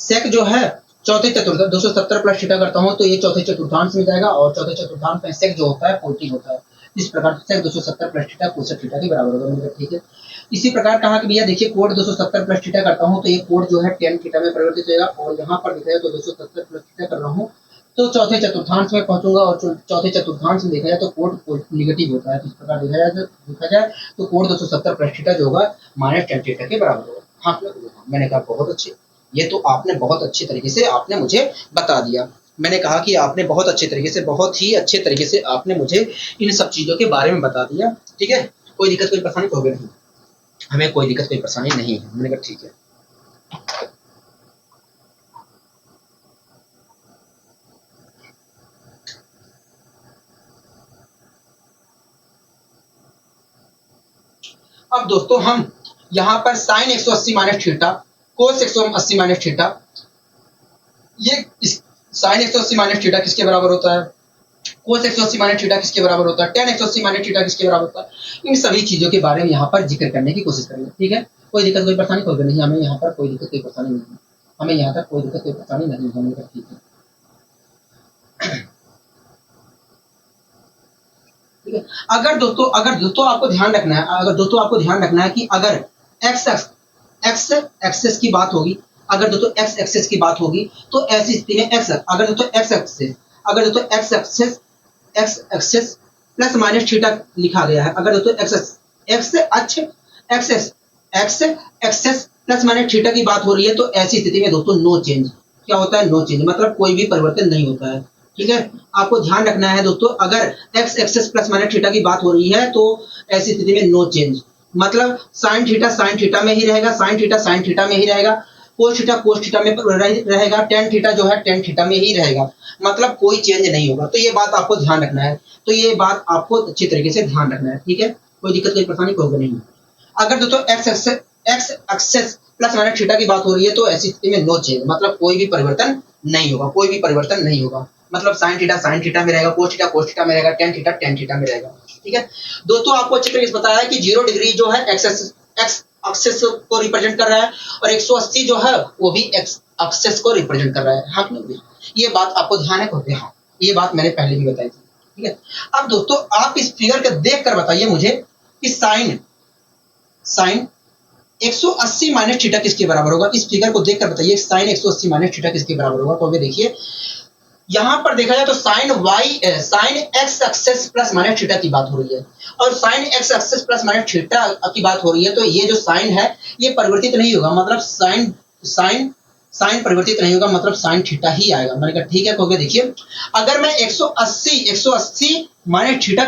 सेक जो है चौथे चतुर्थांश 270 प्लस थीटा करता हूँ तो ये चौथे चतुर्थांश में जाएगा, और चौथे चतुर्थांश में सेक जो होता है पॉजिटिव होता है। इस प्रकार सेक 270 प्लस थीटा कोसेक थीटा के बराबर होगा। मैंने कहा ठीक है। इसी प्रकार कहा कि भैया देखिए कोड 270 प्लस थीटा करता हूँ तो ये कोड जो है टेन थीटा में परिवर्तित हो जाएगा, और यहाँ पर देखा जाए तो 270 प्लस थीटा कर रहा हूँ तो चौथे चतुर्थांश में पहुंचूंगा, और चौथे चतुर्थांश में देखा जाए तो कोड नेगेटिव होता है। तो इस प्रकार देखा जाए तो कोड 270 प्लस थीटा जो होगा माइनस टेन थीटा के बराबर होगा। हाँ, मैंने कहा बहुत अच्छे, ये तो आपने बहुत अच्छे तरीके से आपने मुझे बता दिया। मैंने कहा कि आपने बहुत अच्छे तरीके से, बहुत ही अच्छे तरीके से आपने मुझे इन सब चीज़ों के बारे में बता दिया। ठीक है, कोई दिक्कत कोई परेशानी तो होगी नहीं, हमें कोई दिक्कत कोई परेशानी नहीं है। मैंने कहा ठीक है। अब दोस्तों हम यहाँ पर sine 180 minus theta cos 180 minus theta, ये साइन 180 माइनस थीटा किसके बराबर होता है, कोस 180 माइनस थीटा किसके बराबर होता है, टेन 180 माइनस थीटा किसके बराबर होता है। इन सभी चीजों के बारे में यहाँ पर जिक्र करने की कोशिश करेंगे। ठीक है, कोई दिक्कत कोई परेशानी कोई नहीं, हमें यहाँ पर कोई दिक्कत कोई परेशानी नहीं है, हमें यहाँ तक कोई दिक्कत कोई परेशानी नहीं है। ठीक है, ठीक है। अगर दोस्तों आपको ध्यान रखना है कि अगर एक्स एक्सेस की बात होगी, अगर दोस्तों एक्स एक्सेस की बात होगी तो ऐसी स्थिति में अगर दोस्तों x axis plus minus theta लिखा गया है, अगर दोस्तों x axis plus minus theta की बात हो रही है तो ऐसी स्थिति में दोस्तों नो चेंज। क्या होता है नो चेंज, मतलब कोई भी परिवर्तन नहीं होता है। ठीक है, आपको ध्यान रखना है दोस्तों, अगर x axis plus minus theta की बात हो रही है तो ऐसी स्थिति में नो चेंज, मतलब साइन थीटा में ही रहेगा, साइन थीटा में ही रहेगा, कोस थीटा में रहेगा, टेन थीटा जो है टेन थीटा में ही रहेगा, मतलब कोई चेंज नहीं होगा। तो ये बात आपको ध्यान रखना है, तो ये बात आपको अच्छी तरीके से ध्यान रखना है। ठीक है, कोई दिक्कत कोई परेशानी होगा नहीं। अगर दोस्तों x axis plus minus theta की बात हो रही है, तो ऐसी स्थिति में नो चेंज, मतलब कोई भी परिवर्तन नहीं होगा, कोई भी परिवर्तन नहीं होगा। मतलब साइन थीटा में रहेगा, कोस थीटा में रहेगा, टेन थीटा में रहेगा। ठीक है दोस्तों, आपको अच्छे तरीके से बताया है कि 0 डिग्री जो है एक्स एक्सेस को रिप्रेजेंट कर रहा है, और 180 जो है वो भी एक्स एक्सेस को रिप्रेजेंट कर रहा है। हाँ नहीं, ये बात आपको ध्यान है क्योंकि हाँ ये बात मैंने पहले भी बताई थी। ठीक है, अब दोस्तों आप इस फिगर को देख कर बताइए मुझे कि साइन 180 माइनस थीटा किसके बराबर होगा। इस फिगर को देखकर बताइए साइन 180 माइनस थीटा किसके बराबर होगा। तो अभी देखिए यहां पर देखा जाए तो sine x axis plus minus theta की बात हो रही है, और sine x axis plus minus theta की बात हो रही है, तो ये जो साइन है ये परिवर्तित नहीं होगा, मतलब साइन परिवर्तित नहीं होगा, मतलब साइन थीटा ही आएगा। मैंने कहा ठीक है, क्योंकि देखिए अगर मैं 180 माइनस थीटा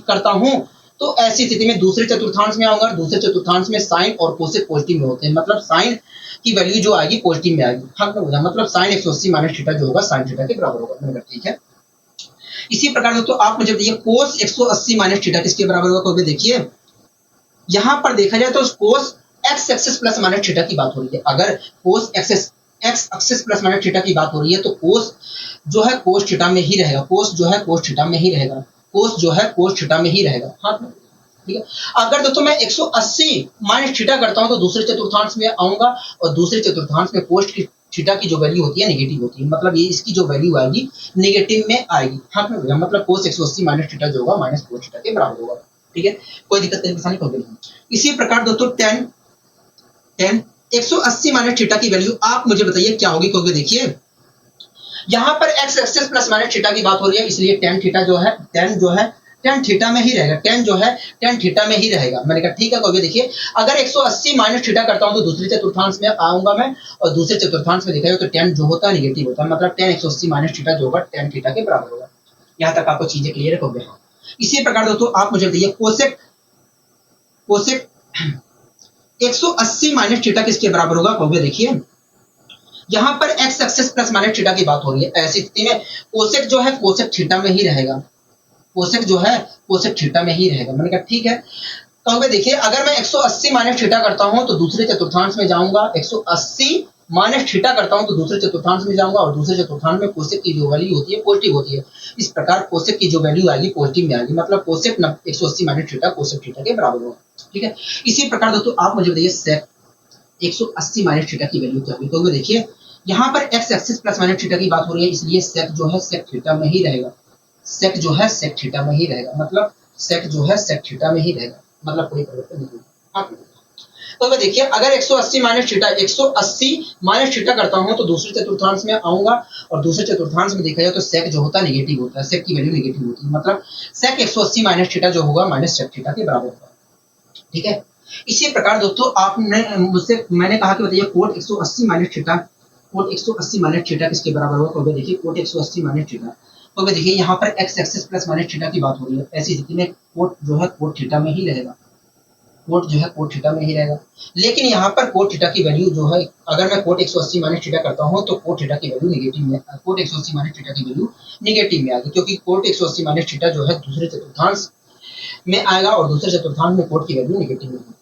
करता हूं तो ऐसी स्थिति में दूसरे चतुर्थांश में आऊंगा, दूसरे चतुर्थांश में साइन और कोसेक पॉजिटिव में होते हैं, मतलब साइन की वैल्यू जो आएगी पॉजिटिव में आएगी। हाँ मतलब साइन 180 माइनस थीटा जो होगा साइन थीटा के बराबर होगा। मैंने कहा ठीक है, इसी प्रकार दोस्तों आप मुझे बताइए कोस 180 माइनस थीटा किसके बराबर होगा। तो देखिए यहां पर देखा जाए तो cos x axis plus minus theta की बात हो रही है। अगर cos x axis plus minus theta की बात हो रही है तो कोस जो है कोस थीटा में ही रहेगा, कोस जो है कोस थीटा में ही रहेगा, कोस जो है कोस थीटा में ही रहेगा। हाँ ठीक है, अगर दोस्तों मैं 180 माइनस थीटा करता हूं तो दूसरे चतुर्थांश में आऊंगा, और दूसरे चतुर्थांश में कोस की थीटा की जो वैल्यू होती है नेगेटिव होती है, मतलब ये इसकी जो वैल्यू आएगी नेगेटिव में आएगी। हाँ मतलब कोस 180 माइनस थीटा जो होगा माइनस कोस थीटा के बराबर होगा। ठीक है, कोई दिक्कत नहीं, परेशानी कोई नहीं। इसी प्रकार दोस्तों tan 180 माइनस थीटा की वैल्यू आप मुझे बताइए क्या होगी। क्योंकि देखिए यहां पर x axis plus minus theta की बात हो रही है, इसलिए tan थीटा जो है tan थीटा में ही रहेगा, tan थीटा में ही रहेगा। मैंने कहा ठीक है, क्योंकि देखिए अगर 180 माइनस थीटा करता हूं तो दूसरे चतुर्थांश में आऊंगा मैं, और दूसरे चतुर्थांश में देखा जाए तो tan जो होता है नेगेटिव होता है, मतलब tan 180 माइनस थीटा जो होगा tan थीटा के बराबर होगा। यहां तक आपको चीजें क्लियर हो गई। इसी प्रकार दोस्तों आप मुझे बताइए कोसेक 180 माइनस थीटा किसके बराबर होगा। क्योंकि देखिए यहां पर x axis plus minus theta की बात हो रही है, ऐसी स्थिति में कोसेक जो है कोसेक थीटा में ही रहेगा, कोसेक जो है कोसेक थीटा में ही रहेगा। मैंने कहा ठीक है, क्योंकि देखिए अगर मैं 180 माइनस थीटा करता हूं तो दूसरे चतुर्थांश में जाऊंगा, 180 माइनस थीटा करता हूं तो दूसरे चतुर्थांश में जाऊंगा, और दूसरे चतुर्थांश में कोसेक की जो वैल्यू होती है पॉजिटिव होती है। इस प्रकार कोसेक की जो वैल्यू आएगी पॉजिटिव में आएगी, मतलब cosec 180 minus theta cosec theta के बराबर होगा। ठीक है, इसी प्रकार दोस्तों आप मुझे बताइए सेक 180 माइनस थीटा की वैल्यू क्या होगी। तो देखिए यहां पर x axis plus minus theta की बात हो रही है, इसलिए सेक जो है सेक थीटा में ही रहेगा, सेक जो है सेक थीटा में ही रहेगा, मतलब सेक जो है सेक थीटा में ही रहेगा, मतलब कोई परिवर्तन नहीं होगा। तो देखिए अगर 180 माइनस थीटा करता हूं तो दूसरे चतुर्थांश में आऊंगा, और दूसरे चतुर्थांश में देखा जाए तो सेक जो होता है नेगेटिव होता है, सेक की वैल्यू नेगेटिव होती है, मतलब सेक 180 माइनस थीटा जो होगा माइनस सेक थीटा के बराबर होगा। ठीक है, इसी प्रकार दोस्तों आपने मुझसे मैंने कहा कि बताइए cot 180 minus theta, cot 180 minus theta किसके बराबर होगा। तो देखिए कोट 180 माइनस थीटा, तो देखिए यहाँ पर x axis plus minus theta की बात हो रही है, ऐसी स्थिति में कोट जो है कोट थीटा में ही रहेगा, कोट जो है कोट थीटा में ही रहेगा। लेकिन यहाँ पर कोट थीटा की वैल्यू जो है अगर मैं कोट 180 माइनस थीटा करता हूँ तो कोट थीटा की वैल्यू नेगेटिव में, कोट 180 माइनस थीटा की वैल्यू नेगेटिव में आएगी, क्योंकि कोट 180 माइनस थीटा जो है दूसरे चतुर्थांश में आएगा, और दूसरे चतुर्थांश में कोट की वैल्यू नेगेटिव में होती है।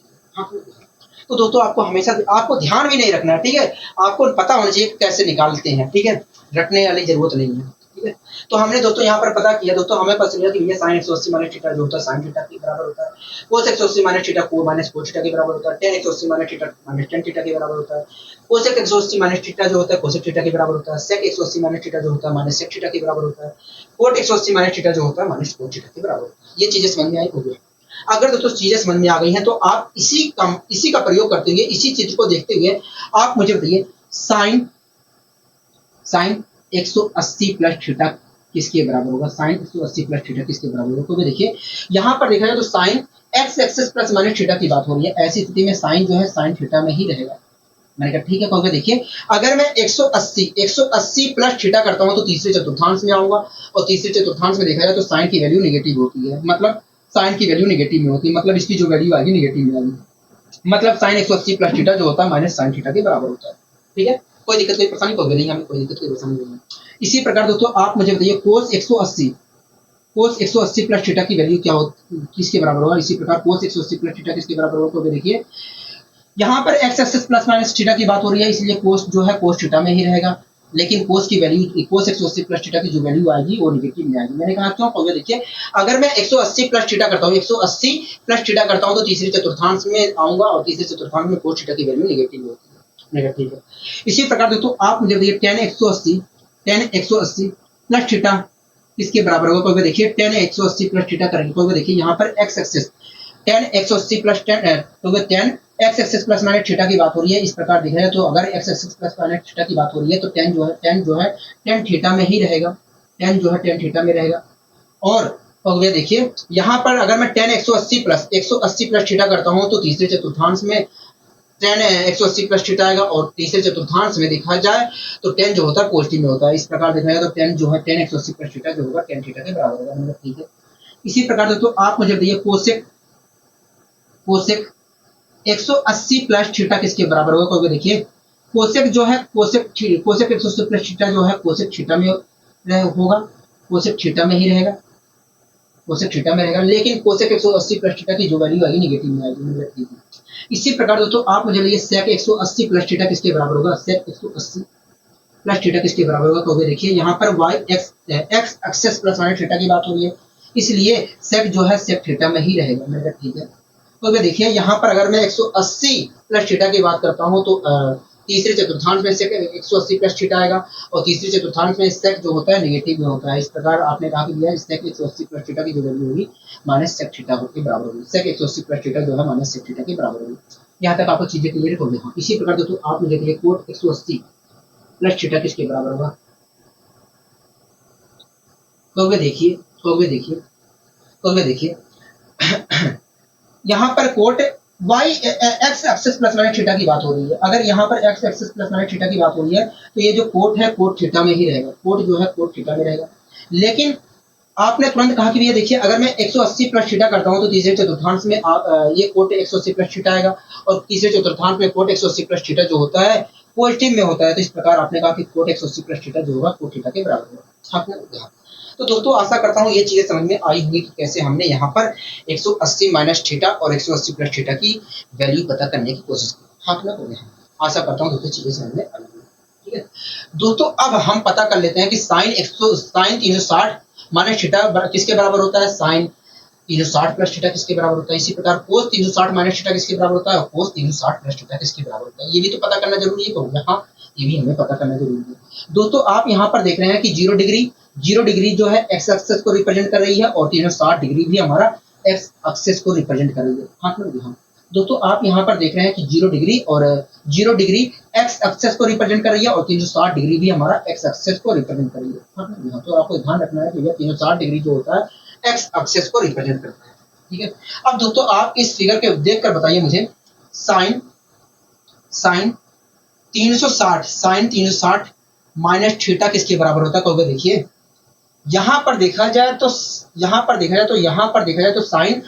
तो दोस्तों आपको हमेशा आपको ध्यान भी नहीं रखना है, ठीक है, आपको पता होना चाहिए कैसे निकालते हैं। ठीक है, रटने वाली जरूरत नहीं है। ठीक है, तो हमने दोस्तों यहाँ पर पता किया दोस्तों, हमें पता चला कि ये साइन 180 माइनस थीटा जो होता है साइन थीटा के बराबर होता है, कोस 180 माइनस थीटा को माइनस कोस थीटा के बराबर होता है, tan 180 minus theta minus tan theta के बराबर होता है, कोसेक 180 माइनस थीटा जो होता है कोसेक थीटा के बराबर होता है, सेक 180 माइनस थीटा जो होता है माइनस सेक थीटा के बराबर होता है, कोट 180 माइनस थीटा जो होता है माइनस कोट थीटा के बराबर होता है। ये चीजें समझ में आई होगी। अगर दोस्तों चीजें समझ में आ गई हैं तो आप इसी का प्रयोग करते हुए, इसी चित्र को देखते हुए आप मुझे बताइए साइन 180 प्लस थीटा किसके बराबर होगा, साइन 180 प्लस थीटा किसके बराबर होगा। तो देखिए यहां पर देखा जाए तो sine x axis plus minus theta की बात हो रही है, ऐसी स्थिति में साइन जो है साइन थीटा में ही रहेगा। मैंने कहा ठीक है, क्योंकि देखिए अगर मैं 180 प्लस थीटा करता हूं तो तीसरे चतुर्थांश में आऊंगा, और तीसरे चतुर्थांश में देखा जाए तो साइन की वैल्यू नेगेटिव होती है, मतलब साइन की वैल्यू नेगेटिव में होती है, मतलब इसकी जो वैल्यू आएगी नेगेटिव में आएगी, मतलब साइन 180 प्लस थीटा जो होता है माइनस साइन थीटा के बराबर होता है। ठीक है, कोई दिक्कत कोई परेशानी कोई नहीं, हमें कोई दिक्कत कोई परेशानी नहीं है। इसी प्रकार दोस्तों आप मुझे बताइए कोस 180 प्लस थीटा की वैल्यू क्या हो किसके बराबर होगा। इसी प्रकार कोस 180 प्लस थीटा किसके बराबर होगा। तो देखिए यहाँ पर x axis plus minus theta की बात हो रही है, इसलिए कोस जो है कोस थीटा में ही रहेगा, लेकिन कोस की वैल्यू कोस 180 प्लस थीटा की जो वैल्यू आएगी वो निगेटिव में आएगी। मैंने कहा क्यों, क्योंकि देखिए अगर मैं 180 प्लस थीटा करता हूँ, 180 प्लस थीटा करता हूँ तो तीसरे चतुर्थांश में आऊंगा और तीसरे चतुर्थांश में कोस थीटा की वैल्यू निगेटिव होती है, नेगेटिव है। इसी प्रकार दोस्तों आप मुझे बताइए tan 180 प्लस थीटा किसके बराबर होगा, क्योंकि देखिए tan 180 प्लस थीटा करेंगे, क्योंकि देखिए यहाँ पर एक्स एक्सिस tan 180 प्लस क्योंकि tan x axis plus minus theta की बात हो रही है, इस प्रकार दिख रहा है। तो अगर x axis plus minus theta की बात हो रही है तो tan जो है tan थीटा में ही रहेगा, tan जो है tan थीटा में रहेगा। और भैया देखिए यहाँ पर अगर मैं tan 180 प्लस थीटा करता हूँ तो तीसरे चतुर्थांश में tan 180 प्लस थीटा आएगा और तीसरे चतुर्थांश में देखा जाए तो tan जो होता है पॉजिटिव में होता है। इस प्रकार देखा जाए तो tan जो है tan 180 प्लस थीटा जो होगा tan थीटा के बराबर होगा, मतलब ठीक है। इसी प्रकार दोस्तों आप मुझे बताइए कोसेक 180 प्लस थीटा किसके बराबर होगा, क्योंकि देखिए कोसेक जो है कोसेक 180 प्लस थीटा जो है कोसेक थीटा में होगा, कोसेक थीटा में ही रहेगा, कोसेक थीटा में रहेगा, लेकिन कोसेक 180 प्लस थीटा की जो वैल्यू आएगी निगेटिव में आएगी, नेगेटिव में। इसी प्रकार दोस्तों आप मुझे बताइए सेक 180 प्लस थीटा किसके बराबर होगा, सेक 180 प्लस थीटा किसके बराबर होगा, क्योंकि देखिए यहाँ पर y x axis plus minus theta की बात हो रही है, इसलिए सेक जो है सेक थीटा में ही रहेगा, मेरे ठीक है। तो देखिए यहाँ पर अगर मैं 180 प्लस थीटा की बात करता हूँ तो तीसरे चतुर्थांश में सेक 180 प्लस थीटा आएगा और तीसरे चतुर्थांश में सेक जो होता है नेगेटिव में होता है। इस प्रकार आपने कहा कि दिया सेक 180 प्लस थीटा की जो वैल्यू होगी माइनस सेक थीटा के बराबर होगी, सेक 180 प्लस थीटा जो है माइनस सेक थीटा के बराबर होगी। यहाँ तक आपको चीजें क्लियर हो गई। इसी प्रकार दोस्तों आप मुझे देखिए कोट 180 प्लस थीटा किसके बराबर होगा, तो देखिए यहाँ पर cot y x axis plus minus theta की बात हो रही है। अगर यहाँ पर x axis plus minus theta की बात हो रही है तो ये जो कोट है कोट थीटा में ही रहेगा, कोट जो है कोट थीटा में रहेगा। लेकिन आपने तुरंत कहा कि भैया देखिए अगर मैं 180 प्लस थीटा करता हूँ तो तीसरे चतुर्थांश में ये कोट 180 प्लस थीटा आएगा और तीसरे चतुर्थांश में कोट 180 प्लस थीटा जो होता है पॉजिटिव में होता है। तो इस प्रकार आपने कहा कि कोट 180 प्लस थीटा जो होगा कोट थीटा के बराबर होगा। तो दोस्तों आशा करता हूँ ये चीजें समझ में आई होंगी कि कैसे हमने यहाँ पर 180 माइनस थीटा और 180 प्लस थीटा की वैल्यू पता करने की कोशिश की। हाँ ना, आशा करता हूँ दोस्तों चीजें समझ में आई होंगी। ठीक है दोस्तों, अब हम पता कर लेते हैं कि साइन 360 माइनस थीटा किसके बराबर होता है, साइन 360 प्लस थीटा किसके बराबर होता है। इसी प्रकार कोस 360 माइनस थीटा किसके बराबर होता है, कोस 360 प्लस थीटा किसके बराबर होता है। ये भी तो पता करना जरूरी है, कहूँगा हाँ ये भी हमें पता करना जरूरी है। दोस्तों आप यहाँ पर देख रहे हैं कि 0 डिग्री जो है एक्स एक्सिस को रिप्रेजेंट कर रही है और 360 डिग्री भी हमारा एक्स एक्सिस को रिप्रेजेंट कर रही है। हाँ दोस्तों आप यहाँ पर देख रहे हैं कि 0 डिग्री एक्स एक्सिस को रिप्रेजेंट कर रही है और 360 डिग्री भी हमारा एक्स एक्सिस को रिप्रेजेंट कर रही है। तो आपको ध्यान रखना है कि यह 360 डिग्री जो होता है एक्स एक्सिस को रिप्रेजेंट करता है। ठीक है, अब दोस्तों आप इस फिगर के देखकर बताइए मुझे साइन 360 माइनस थीटा किसके बराबर होता है। क्योंकि देखिए यहाँ पर देखा जाए तो sine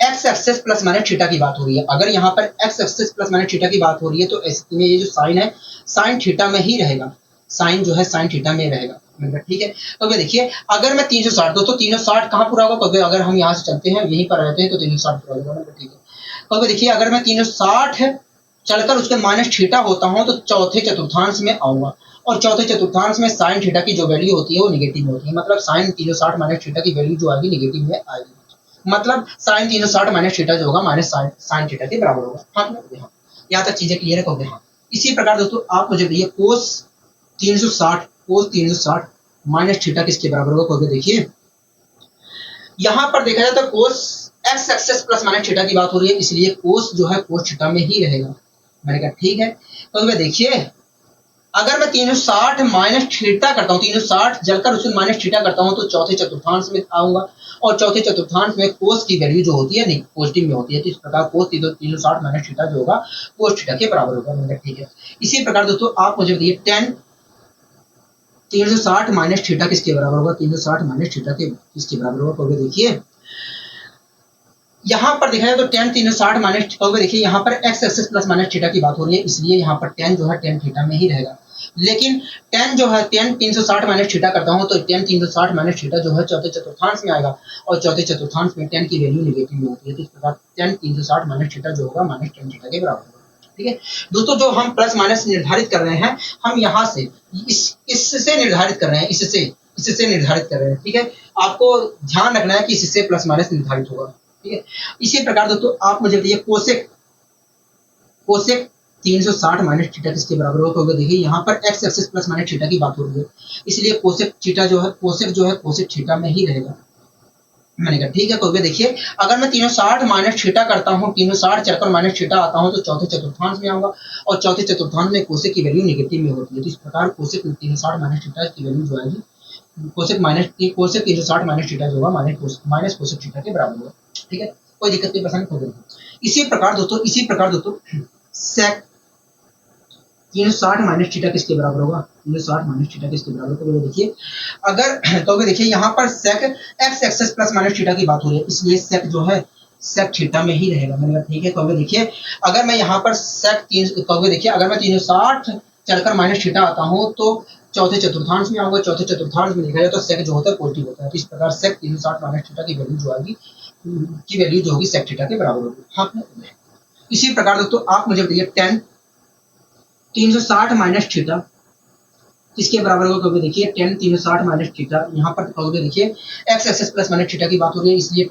x axis plus minus theta की बात हो रही है। अगर यहाँ पर x axis plus minus theta की बात हो रही है तो स्थिति में ये जो साइन है साइन थीटा में ही रहेगा, साइन जो है साइन थीटा में रहेगा। ठीक है, तो देखिए अगर मैं 360 दोस्तों 360 कहाँ पूरा होगा, क्योंकि अगर हम यहाँ से चलते हैं यहीं पर रहते हैं तो 360 पूरा होगा। ठीक है, क्योंकि देखिए अगर मैं 360 चलकर उसके माइनस थीटा होता हूँ तो चौथे चतुर्थांश में आऊंगा और चौथे चतुर्थांश में साइन थीटा की जो वैल्यू होती है वो निगेटिव होती है। मतलब साइन 360 माइनस थीटा की वैल्यू जो आएगी निगेटिव में आएगी। मतलब साइन 360 माइनस थीटा जो होगा माइनस साइन थीटा के बराबर होगा। हाँ यहाँ तक चीजें क्लियर है। हाँ इसी प्रकार दोस्तों आप मुझे बताइए कोस 360 माइनस थीटा किसके बराबर होगा। क्योंकि देखिए यहाँ पर देखा जाए तो cos x axis plus minus theta की बात हो रही है, इसलिए कोस जो है कोस थीटा में ही रहेगा। मैंने कहा ठीक है, तो देखिए अगर मैं 360 माइनस थीटा करता हूँ 360 जलकर उसमें माइनस थीटा करता हूँ तो चौथे चतुर्थांश में आऊंगा और चौथे चतुर्थांश में कोस की वैल्यू जो होती है नहीं पॉजिटिव में होती है। तो इस प्रकार कोस 360 माइनस थीटा जो होगा कोस थीटा के बराबर होगा। मैंने ठीक है, इसी प्रकार दोस्तों आप मुझे बताइए tan 360 माइनस थीटा किसके बराबर होगा, 360 माइनस थीटा के किसके बराबर होगा। क्योंकि देखिए यहाँ पर देखा जाए तो tan 360 माइनस, क्योंकि देखिए यहाँ पर x axis plus minus theta की बात हो रही है, इसलिए यहाँ पर tan जो है tan थीटा में ही रहेगा। लेकिन tan जो है tan 360 माइनस थीटा करता हूँ तो tan 360 माइनस थीटा जो है चौथे चतुर्थांश में आएगा और चौथे चतुर्थांश में tan की वैल्यू नेगेटिव में होती है। तो इस प्रकार tan 360 माइनस थीटा जो होगा माइनस tan थीटा के बराबर होगा। ठीक है दोस्तों, जो हम प्लस माइनस निर्धारित कर रहे हैं, हम यहाँ से इससे निर्धारित कर रहे हैं, इससे निर्धारित कर रहे हैं। ठीक है, आपको ध्यान रखना है कि इससे प्लस माइनस निर्धारित होगा। ठीक है, इसी प्रकार दोस्तों आप मुझे बताइए कोसेक कोसेक 360 माइनस थीटा किसके बराबर होगा? तो देखिए यहाँ पर x axis plus minus theta की बात हो रही है, इसलिए कोसेक थीटा जो है कोसेक थीटा में ही रहेगा। मैंने कहा ठीक है, तो देखिए अगर मैं 360 माइनस थीटा करता हूँ, 360 चलकर माइनस थीटा आता हूँ तो चौथे चतुर्थांश में आऊंगा, और चौथे चतुर्थांश में कोसेक की वैल्यू नेगेटिव में होती है। तो इस प्रकार कोसेक 360 माइनस थीटा की वैल्यू जो आएगी कोसेक 360 माइनस थीटा जो होगा माइनस कोसेक थीटा के बराबर होगा। ठीक है, कोई दिक्कत नहीं, पसंद हो। इसी प्रकार दोस्तों सेक 360 माइनस थीटा किसके बराबर होगा? 360 माइनस थीटा किसके बराबर? तो देखिए अगर तो देखिए यहाँ पर sec x axis plus minus theta की बात हो रही है, इसलिए सेक जो है सेक थीटा में ही रहेगा। मैंने कहा ठीक है, तो देखिए अगर मैं यहाँ पर देखिए अगर मैं 360 चलकर माइनस थीटा आता हूँ तो चौथे चतुर्थांश में आऊंगा, चौथे चतुर्थांश में देखा जाए तो सेक जो होता है पॉजिटिव होता है। तो इस प्रकार सेक 360 माइनस थीटा की वैल्यू जो आएगी जो होगी सेक थीटा के बराबर होगी। हाँ, इसी प्रकार दोस्तों आप मुझे बताइए tan 360 माइनस थीटा किसके बराबर होगा? तो देखिए tan 360 माइनस थीटा, यहाँ पर कहोगे देखिए x axis plus minus theta की बात हो रही है, इसलिए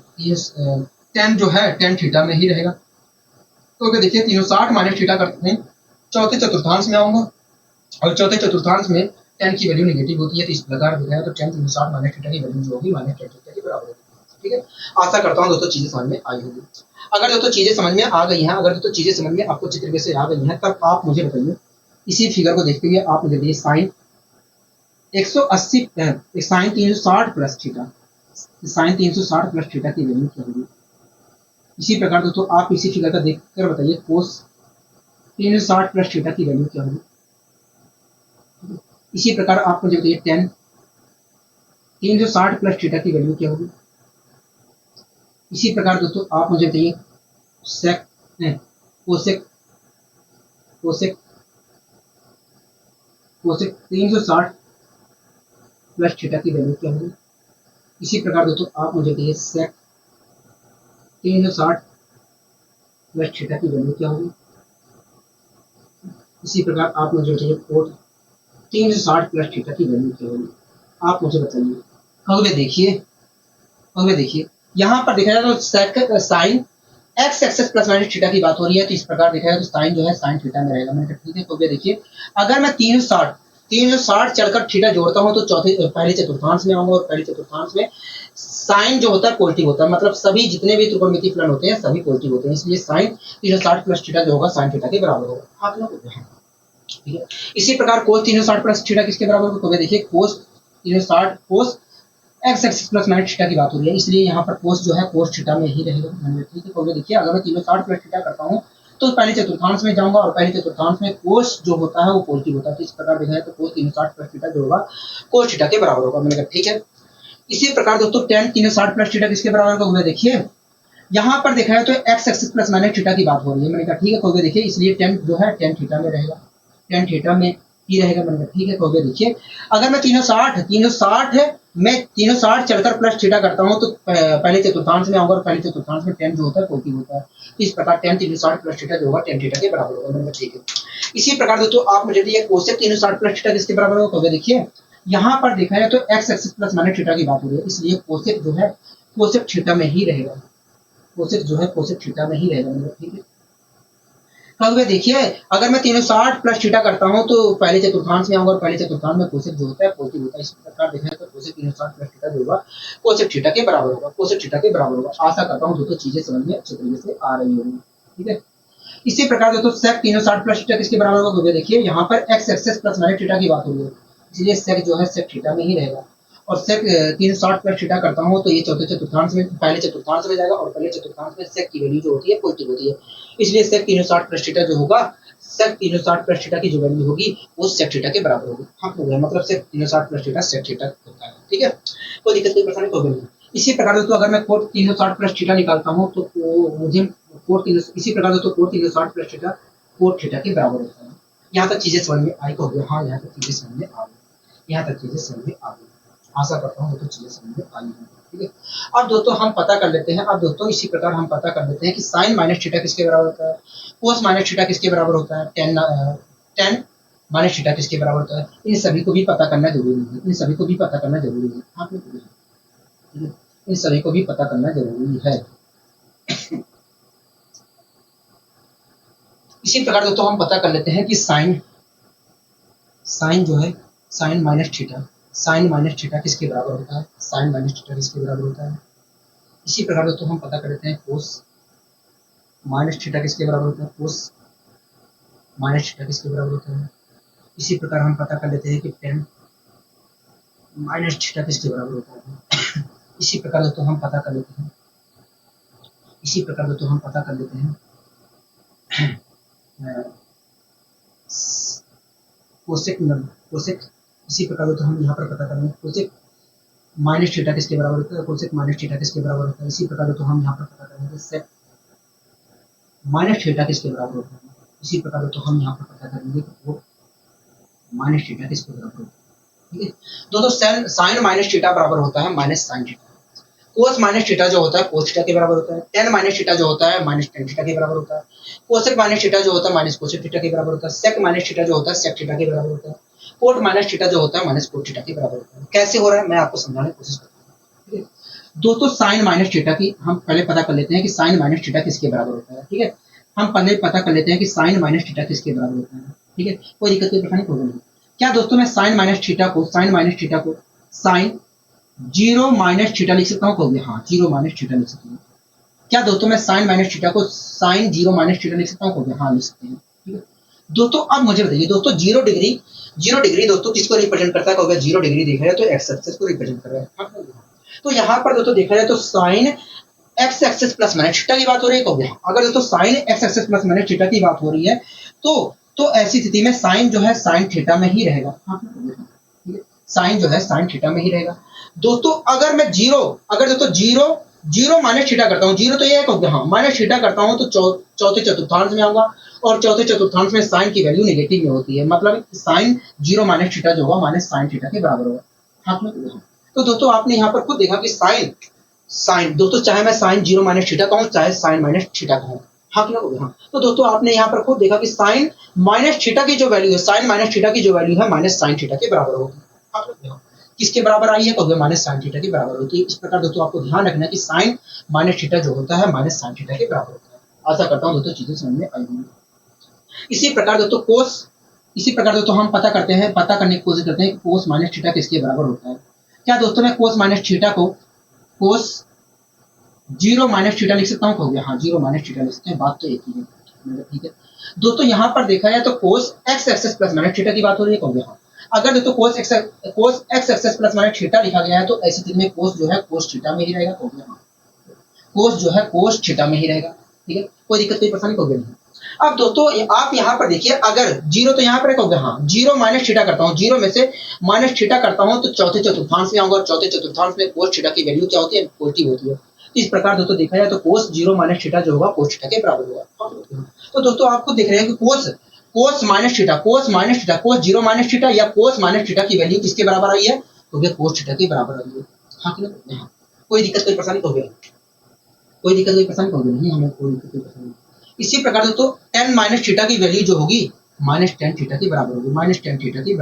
tan जो है tan थीटा में ही रहेगा। तो देखिए 360 माइनस थीटा करते हैं, चौथे चतुर्थांश में आऊंगा, और चौथे चतुर्थांश में tan की वैल्यू नेगेटिव होती है, तो इस प्रकार दिखाया तो tan 360 माइनस थीटा की वैल्यू जो होगी माइनस tan थीटा के बराबर होगी। ठीक है, आशा करता हूँ दोस्तों चीजें समझ में आई होगी। अगर दोस्तों चीजें समझ में आ गई हैं, अगर दोस्तों चीजें समझ में आपको चित्र से आ गई हैं, तब आप मुझे बताइए इसी फिगर को देखते हुए आप मुझे बताइए sine 180 sine 360 plus theta, sine 360 plus theta की वैल्यू क्या होगी? इसी प्रकार दोस्तों आप इसी फिगर का देखकर बताइए कोस 360 प्लस थीटा की वैल्यू क्या होगी? इसी प्रकार आप मुझे बताइए tan 360 प्लस थीटा की वैल्यू क्या होगी? इसी प्रकार दोस्तों आप मुझे बताइए sec cosec cosec cosec 360 plus theta की वैल्यू क्या होगी? इसी प्रकार दोस्तों आप मुझे बताइए सेक 360 प्लस थीटा की वैल्यू क्या होगी? इसी प्रकार आप मुझे बताइए कोट 360 प्लस थीटा की वैल्यू क्या होगी? आप मुझे बताइए। कहोगे देखिए यहाँ पर देखा जाए तो sec sine x axis plus minus theta की बात हो रही है, तो इस प्रकार देखा जाए तो साइन जो है साइन थीटा में रहेगा। मैंने ठीक है, तो देखिए अगर मैं 360 चढ़कर थीटा जोड़ता हूँ तो पहले चतुर्थांश में आऊंगा, और पहले चतुर्थांश में साइन जो होता है पॉजिटिव होता है, मतलब सभी जितने भी त्रिकोणमितीय फलन होते हैं सभी पॉजिटिव होते हैं, इसलिए साइन 360 प्लस थीटा जो होगा साइन थीटा के बराबर होगा। हाँ, ठीक है, इसी प्रकार कोस 360 प्लस थीटा किसके बराबर होगा? तो देखिए कोस 360 cos x axis plus minus theta की बात हो रही है, इसलिए यहाँ पर कोस जो है कोस थीटा में ही रहेगा। ठीक है, तो देखिए अगर मैं 360 प्लस थीटा करता हूँ तो पहले चतुर्थांश में जाऊंगा, और पहले चतुर्थांश में कोस जो होता है वो पॉजिटिव होता है, तो इस प्रकार देखा जाए तो कोस 360 प्लस थीटा जो होगा कोस थीटा के बराबर होगा। मैंने कहा ठीक है, इसी प्रकार दोस्तों tan 360 प्लस थीटा किसके बराबर होगा? देखिए यहाँ पर देखा है तो x axis plus minus theta की बात हो रही है। मैंने कहा ठीक है, तो देखिए इसलिए tan जो है tan थीटा में रहेगा, tan थीटा में ही रहेगा। मैंने कहा ठीक है, तो देखिए अगर मैं 360 है, मैं 360 चढ़कर प्लस थीटा करता हूँ तो पहले चतुर्थांश में आऊंगा, और पहले चतुर्थांश में tan जो होता है पॉजिटिव होता है, तो इस प्रकार tan 360 प्लस थीटा जो होगा tan थीटा के बराबर होगा। मैंने कहा ठीक है, इसी प्रकार दोस्तों आप मुझे ये कोसेक 360 प्लस थीटा किसके बराबर होगा? तो देखिए यहाँ पर देखा जाए तो x axis plus minus theta की बात हो रही है, इसलिए कोसेक जो है कोसेक थीटा में ही रहेगा, कोसेक जो है कोसेक थीटा में ही रहेगा। ठीक है, अब देखिए अगर मैं 360 प्लस थीटा करता हूँ तो पहले चतुर्थांश में आऊंगा, और पहले चतुर्थांश में कोसेक जो होता है पॉजिटिव होता है, इस प्रकार देखा तो कोसेक 360 प्लस थीटा जो होगा कोसेक थीटा के बराबर होगा, कोसेक थीटा के बराबर होगा। आशा करता हूँ दोस्तों चीजें समझ में अच्छे तरीके से आ रही होगी। ठीक है, इसी प्रकार दोस्तों सेक 360 प्लस थीटा किसके बराबर होगा? तो देखिए यहाँ पर x axis plus minus theta की बात हो रही है, इसलिए सेक जो है सेक थीटा में ही रहेगा, और सेक 360 प्लस थीटा करता हूँ तो ये चौथे चतुर्थांश में पहले चतुर्थांश में जाएगा, और पहले चतुर्थांश में सेक की वैल्यू जो होती है पॉजिटिव होती है, इसलिए सेक 360 प्लस थीटा जो होगा सेक 360 प्लस थीटा की जो वैल्यू होगी वो सेक थीटा के बराबर होगी। हाँ, हो गया, मतलब सेक 360 प्लस थीटा सेक थीटा होता है। ठीक है, कोई दिक्कत नहीं, परेशानी कोई नहीं। इसी प्रकार दोस्तों अगर मैं कोट 360 प्लस थीटा निकालता हूँ तो मुझे इसी प्रकार दोस्तों cot 360 plus theta cot theta के बराबर होता है। यहाँ तक चीजें समझ में आई? हो गया, हाँ यहाँ तक चीजें समझ में आ गई, यहाँ तक चीजें समझ में आ गई। आशा करता हूँ तो चीजें समझ में आई हैं। ठीक है, अब दोस्तों हम पता कर लेते हैं, अब दोस्तों इसी प्रकार हम पता कर लेते हैं कि साइन माइनस थीटा किसके बराबर होता है? कोस माइनस थीटा किसके बराबर होता है, टेन माइनस थीटा किसके बराबर होता है। इन सभी को भी पता करना जरूरी है, इन सभी को भी पता करना जरूरी है, इन सभी को भी पता करना जरूरी है। इसी प्रकार दोस्तों हम पता कर लेते हैं कि साइन जो है साइन माइनस थीटा किसके बराबर होता है, साइन माइनस थीटा किसके बराबर होता है। इसी प्रकार दोस्तों हम पता कर लेते हैं कोस माइनस थीटा किसके बराबर होता है, कोस माइनस थीटा किसके बराबर होता है। इसी प्रकार हम पता कर लेते हैं कि टेन माइनस थीटा किसके बराबर होता है। इसी प्रकार दोस्तों हम पता कर लेते हैं, इसी प्रकार दोस्तों हम पता कर लेते हैं कोसेक, इसी प्रकार दोस्तों हम यहाँ पर पता करेंगे कोसेक माइनस थीटा किसके बराबर होता है, कोसेक माइनस थीटा किसके बराबर होता है। इसी प्रकार दोस्तों हम यहाँ पर पता करेंगे सेक माइनस थीटा किसके बराबर होता है। इसी प्रकार दोस्तों हम यहाँ पर पता करेंगे वो माइनस थीटा किसके बराबर होता है। ठीक है दोस्तों, साइन माइनस थीटा बराबर होता है माइनस साइन थीटा। कोस माइनस थीटा जो होता है कोस थीटा के बराबर होता है। टेन माइनस थीटा जो होता है माइनस टेन थीटा के बराबर होता है। कोसेक माइनस थीटा जो होता है माइनस कोसेक थीटा के बराबर होता है। सेक माइनस थीटा जो होता है सेक थीटा के बराबर होता है। कोट माइनस थीटा जो होता है माइनस कोट थीटा के बराबर होता है। कैसे हो रहा है मैं आपको समझाने की कोशिश करता हूँ। ठीक है दोस्तों, साइन माइनस थीटा की हम पहले पता कर लेते हैं कि साइन माइनस थीटा किसके बराबर होता है। ठीक है, हम पहले पता कर लेते हैं कि साइन माइनस थीटा किसके बराबर होता है। ठीक है, कोई दिक्कत कोई परेशानी होगी नहीं। क्या दोस्तों मैं साइन माइनस थीटा को साइन जीरो माइनस थीटा लिख सकता हूँ, कहोगे हाँ जीरो माइनस थीटा लिख सकते हैं। क्या दोस्तों मैं साइन माइनस थीटा को साइन जीरो माइनस थीटा लिख सकता हूँ, कहोगे हाँ लिख सकते हैं। ठीक है दोस्तों, अब मुझे बताइए दोस्तों, जीरो डिग्री दोस्तों किसको रिप्रेजेंट करता है, कहोगे जीरो डिग्री देखा जाए तो एक्स एक्सिस को रिप्रेजेंट कर रहा है। तो यहाँ पर दोस्तों देखा जाए तो sine x axis plus minus theta की बात हो रही है, कहोगे हाँ। अगर दोस्तों sign x axis plus minus theta की बात हो रही है तो ऐसी स्थिति में साइन जो है साइन थीटा में ही रहेगा। साइन जो है साइन थीटा में ही रहेगा। दोस्तों अगर मैं जीरो माइनस थीटा करता हूँ, जीरो तो ये है हाँ, माइनस थीटा करता हूँ तो चौथे चतुर्थांश में आऊंगा और चौथे चतुर्थांश में साइन की वैल्यू नेगेटिव में होती है, मतलब साइन जीरो माइनस थीटा जो होगा माइनस साइन थीटा के बराबर होगा। हाथ में तो दोस्तों आपने यहाँ पर खुद देखा कि साइन दोस्तों चाहे मैं साइन जीरो माइनस थीटा कहूँ चाहे साइन माइनस थीटा कहूँ, हाँ कि ना। तो दोस्तों आपने यहाँ पर खुद देखा कि साइन माइनस थीटा की जो वैल्यू है, साइन माइनस थीटा की जो वैल्यू है माइनस साइन थीटा के बराबर होगी। किसके बराबर आई है, कहोगे माइनस साइन थीटा के बराबर होती है। इस प्रकार दोस्तों आपको ध्यान रखना है कि साइन माइनस थीटा जो होता है माइनस साइन थीटा के बराबर होता है। आशा करता हूँ दोस्तों चीजें समझ में आई होंगी। इसी प्रकार दोस्तों हम पता करने की कोशिश करते हैं कि कोस माइनस थीटा किसके बराबर होता है। क्या दोस्तों मैं कोस माइनस थीटा को कोस जीरो माइनस थीटा लिख सकता हूँ, कहोगे हाँ जीरो माइनस थीटा लिख सकते हैं, बात तो एक ही है। ठीक है दोस्तों, यहाँ पर देखा जाए तो cos x axis plus minus theta की बात हो रही है, कहोगे हाँ। अगर दोस्तों cos x axis plus minus theta लिखा गया है तो ऐसी स्थिति में कोस जो है कोस थीटा में ही रहेगा, कहोगे हाँ। कोस जो है कोस थीटा में ही रहेगा। ठीक है, कोई दिक्कत कोई परेशानी कहोगे नहीं। अब दोस्तों आप यहाँ पर देखिए, अगर जीरो तो यहाँ पर कहोगे हाँ, जीरो माइनस थीटा करता हूँ, जीरो में से माइनस थीटा करता हूँ तो चौथे चतुर्थांश में आऊंगा और चौथे चतुर्थांश में कोस थीटा की वैल्यू क्या होती है, पॉजिटिव होती है। इस प्रकार दोस्तों देखा जाए तो कोस जीरो माइनस थीटा जो होगा कोस थीटा के बराबर होगा। तो दोस्तों आप खुद देख रहे हैं कि कोस minus theta cos zero minus theta या कोस माइनस थीटा की वैल्यू किसके बराबर आई है, तो ये कोस थीटा के बराबर आई है। हाँ कि नहीं, कोई दिक्कत कोई परेशानी कहोगे, कोई दिक्कत कोई परेशानी कहोगे नहीं, हमें कोई दिक्कत कोई परेशानी। इसी प्रकार दोस्तों टेन माइनस थीटा की वैल्यू जो होगी माइनस टेन थीटा के बराबर होगी, माइनस टेन थीटा के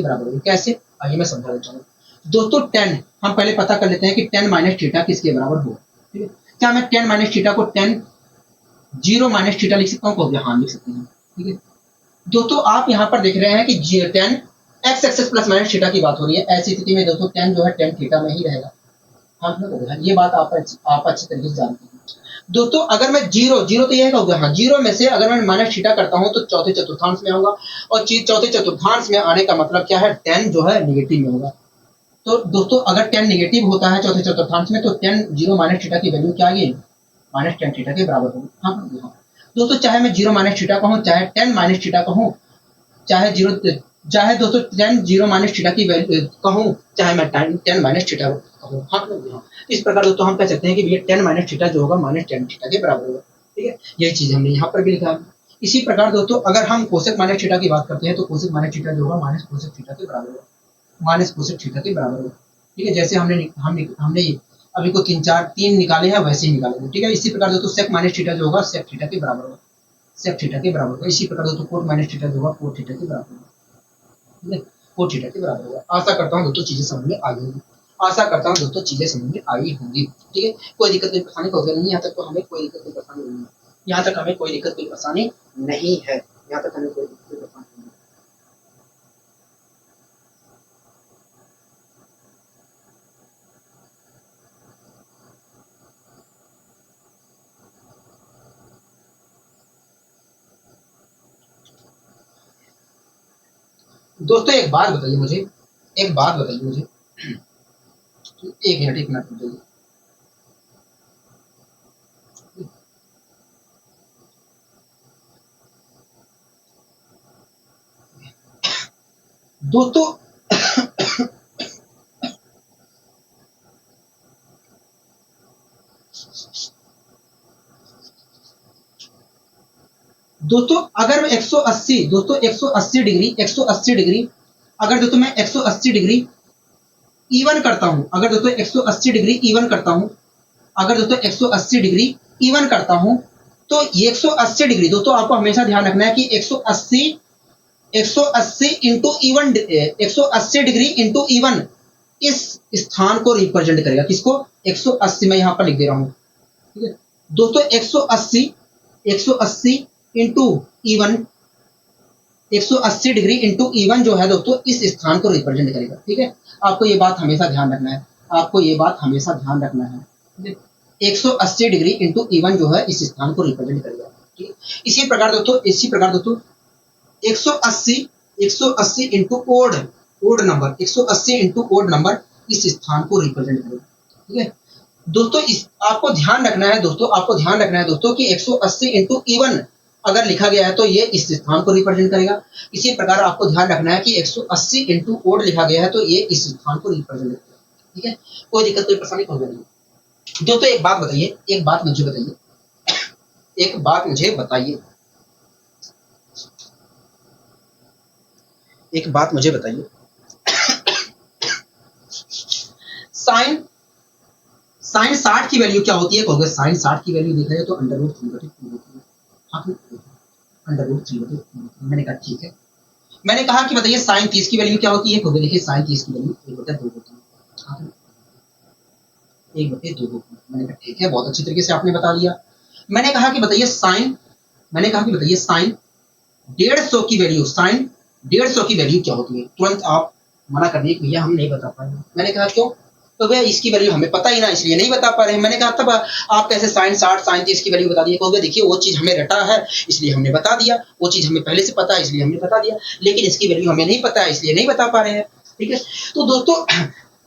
बराबर होगी। कैसे, आइए मैं समझा देता हूँ। दोस्तों टेन हम पहले पता कर लेते हैं कि टेन माइनस थीटा किसके बराबर होगा। ठीक है, क्या मैं टेन माइनस थीटा को टेन जीरो माइनस थीटा लिख सकता हूँ, कहोगे हाँ लिख सकते हैं। ठीक है दोस्तों, आप यहाँ पर देख रहे हैं कि ten x axis plus minus theta की बात हो रही है। ऐसी स्थिति में दोस्तों टेन जो है टेन थीटा में ही रहेगा। हाँ ये बात आप अच्छी तरीके से जानते हैं। दोस्तों अगर मैं जीरो तो ये कहोगे हाँ, जीरो में से अगर मैं माइनस थीटा करता हूँ तो चौथे चतुर्थांश में आऊंगा और चौथे चतुर्थांश में आने का मतलब क्या है, टेन जो है निगेटिव में होगा। तो दोस्तों अगर टेन निगेटिव होता है चौथे चतुर्थांश में तो टेन जीरो माइनस थीटा की वैल्यू क्या आएगी, माइनस टेन थीटा के बराबर होगी। हाँ दोस्तों, चाहे मैं जीरो माइनस थीटा कहूँ चाहे टेन माइनस थीटा कहूँ चाहे दोस्तों टेन जीरो माइनस थीटा की वैल्यू कहूँ चाहे मैं टेन माइनस थीटा कहूँ। हाँ इस प्रकार दोस्तों हम कह सकते हैं कि भैया टेन माइनस थीटा जो होगा माइनस टेन थीटा के बराबर होगा। ठीक है, यही चीज हमने यहाँ पर भी लिखा है। इसी प्रकार दोस्तों अगर हम कोसेक माइनस थीटा की बात करते हैं तो कोसेक माइनस थीटा जो होगा माइनस कोसेक थीटा के बराबर होगा, माइनस कोसेक थीटा के बराबर होगा। ठीक है, जैसे हमने अभी को तीन निकाले हैं वैसे ही निकालेंगे, ठीक है। इसी प्रकार दोस्तों सेक माइनस थीटा जो होगा सेक थीटा के बराबर होगा, सेक थीटा के बराबर होगा। इसी प्रकार दोस्तों कोट माइनस थीटा जो होगा कोट थीटा के बराबर होगा, ठीक है, कोट थीटा के बराबर होगा। आशा करता हूँ दोस्तों चीजें समझ में आ गई, आशा करता हूँ दोस्तों चीजें समझ में आई होंगी, ठीक है। कोई दिक्कत कोई परेशानी हो गया नहीं, यहाँ तक तो हमें कोई दिक्कत कोई परेशानी नहीं है, यहाँ तक हमें कोई दिक्कत कोई परेशानी नहीं है, यहाँ तक हमें कोई दिक्कत कोई परेशानी नहीं है। दोस्तों एक बात बताइए मुझे, एक बात बताइए मुझे, एक मिनट बताइए, दोस्तों दोस्तों अगर 180 दोस्तों 180 डिग्री 180 डिग्री अगर दोस्तों मैं 180 डिग्री इवन करता हूं, अगर दोस्तों 180 डिग्री इवन करता हूं, अगर दोस्तों 180 डिग्री इवन करता हूं, तो ये 180 डिग्री दोस्तों आपको हमेशा ध्यान रखना है कि 180 into even 180 degree into even इस स्थान को रिप्रेजेंट करेगा। किसको? 180 मैं यहां पर लिख दे रहा हूं, ठीक है दोस्तों। 180 into even 180 degree into even जो है दोस्तों इस स्थान को रिप्रेजेंट करेगा, ठीक है। आपको ये बात हमेशा ध्यान रखना है, आपको ये बात हमेशा ध्यान रखना है, ठीक है। 180 डिग्री इंटू इवन जो है इस स्थान को रिप्रेजेंट करेगा, ठीक है। इसी प्रकार दोस्तों 180 into odd number 180 into odd number इस स्थान को रिप्रेजेंट करेगा, ठीक है दोस्तों। इस आपको ध्यान रखना है दोस्तों, आपको ध्यान रखना है दोस्तों कि 180 इंटू इवन अगर लिखा गया है तो ये इस स्थान को रिप्रेजेंट करेगा। इसी प्रकार आपको ध्यान रखना है कि 180 इंटू ओड लिखा गया है तो ये इस स्थान को रिप्रेजेंट करेगा, ठीक है। कोई दिक्कत कोई परेशानी होगी नहीं। दोस्तों एक बात बताइए, एक बात मुझे बताइए, एक बात मुझे बताइए, एक बात मुझे बताइए, साइन 60 की वैल्यू क्या होती है? कहोगे साइन 60 की वैल्यू देखा जाए तो अंडर रूट 3 होती है, अंडर रूट 3 होती है। मैंने कहा ठीक है, मैंने कहा कि बताइए साइन 30 की वैल्यू क्या होती है? कहोगे देखिए साइन 30 की वैल्यू 1/2 होती है, 1/2 होती है। मैंने कहा ठीक है, बहुत अच्छी तरीके से आपने बता दिया। मैंने कहा कि बताइए साइन 150 की वैल्यू, साइन 150 की वैल्यू क्या होती है? तुरंत आप मना कर दिए कि भैया हम नहीं बता पाएंगे। मैंने कहा क्यों? तो भैया इसकी वैल्यू हमें पता ही ना, इसलिए नहीं बता पा रहे हैं। मैंने कहा तब आप कैसे साइन 60 साइन 30 की वैल्यू बता दिए? कहोगे देखिए वो चीज हमें रटा है इसलिए हमने बता दिया, वो चीज हमें पहले से पता है इसलिए हमने बता दिया, लेकिन इसकी वैल्यू हमें नहीं पता है इसलिए नहीं बता पा रहे हैं, ठीक है। तो दोस्तों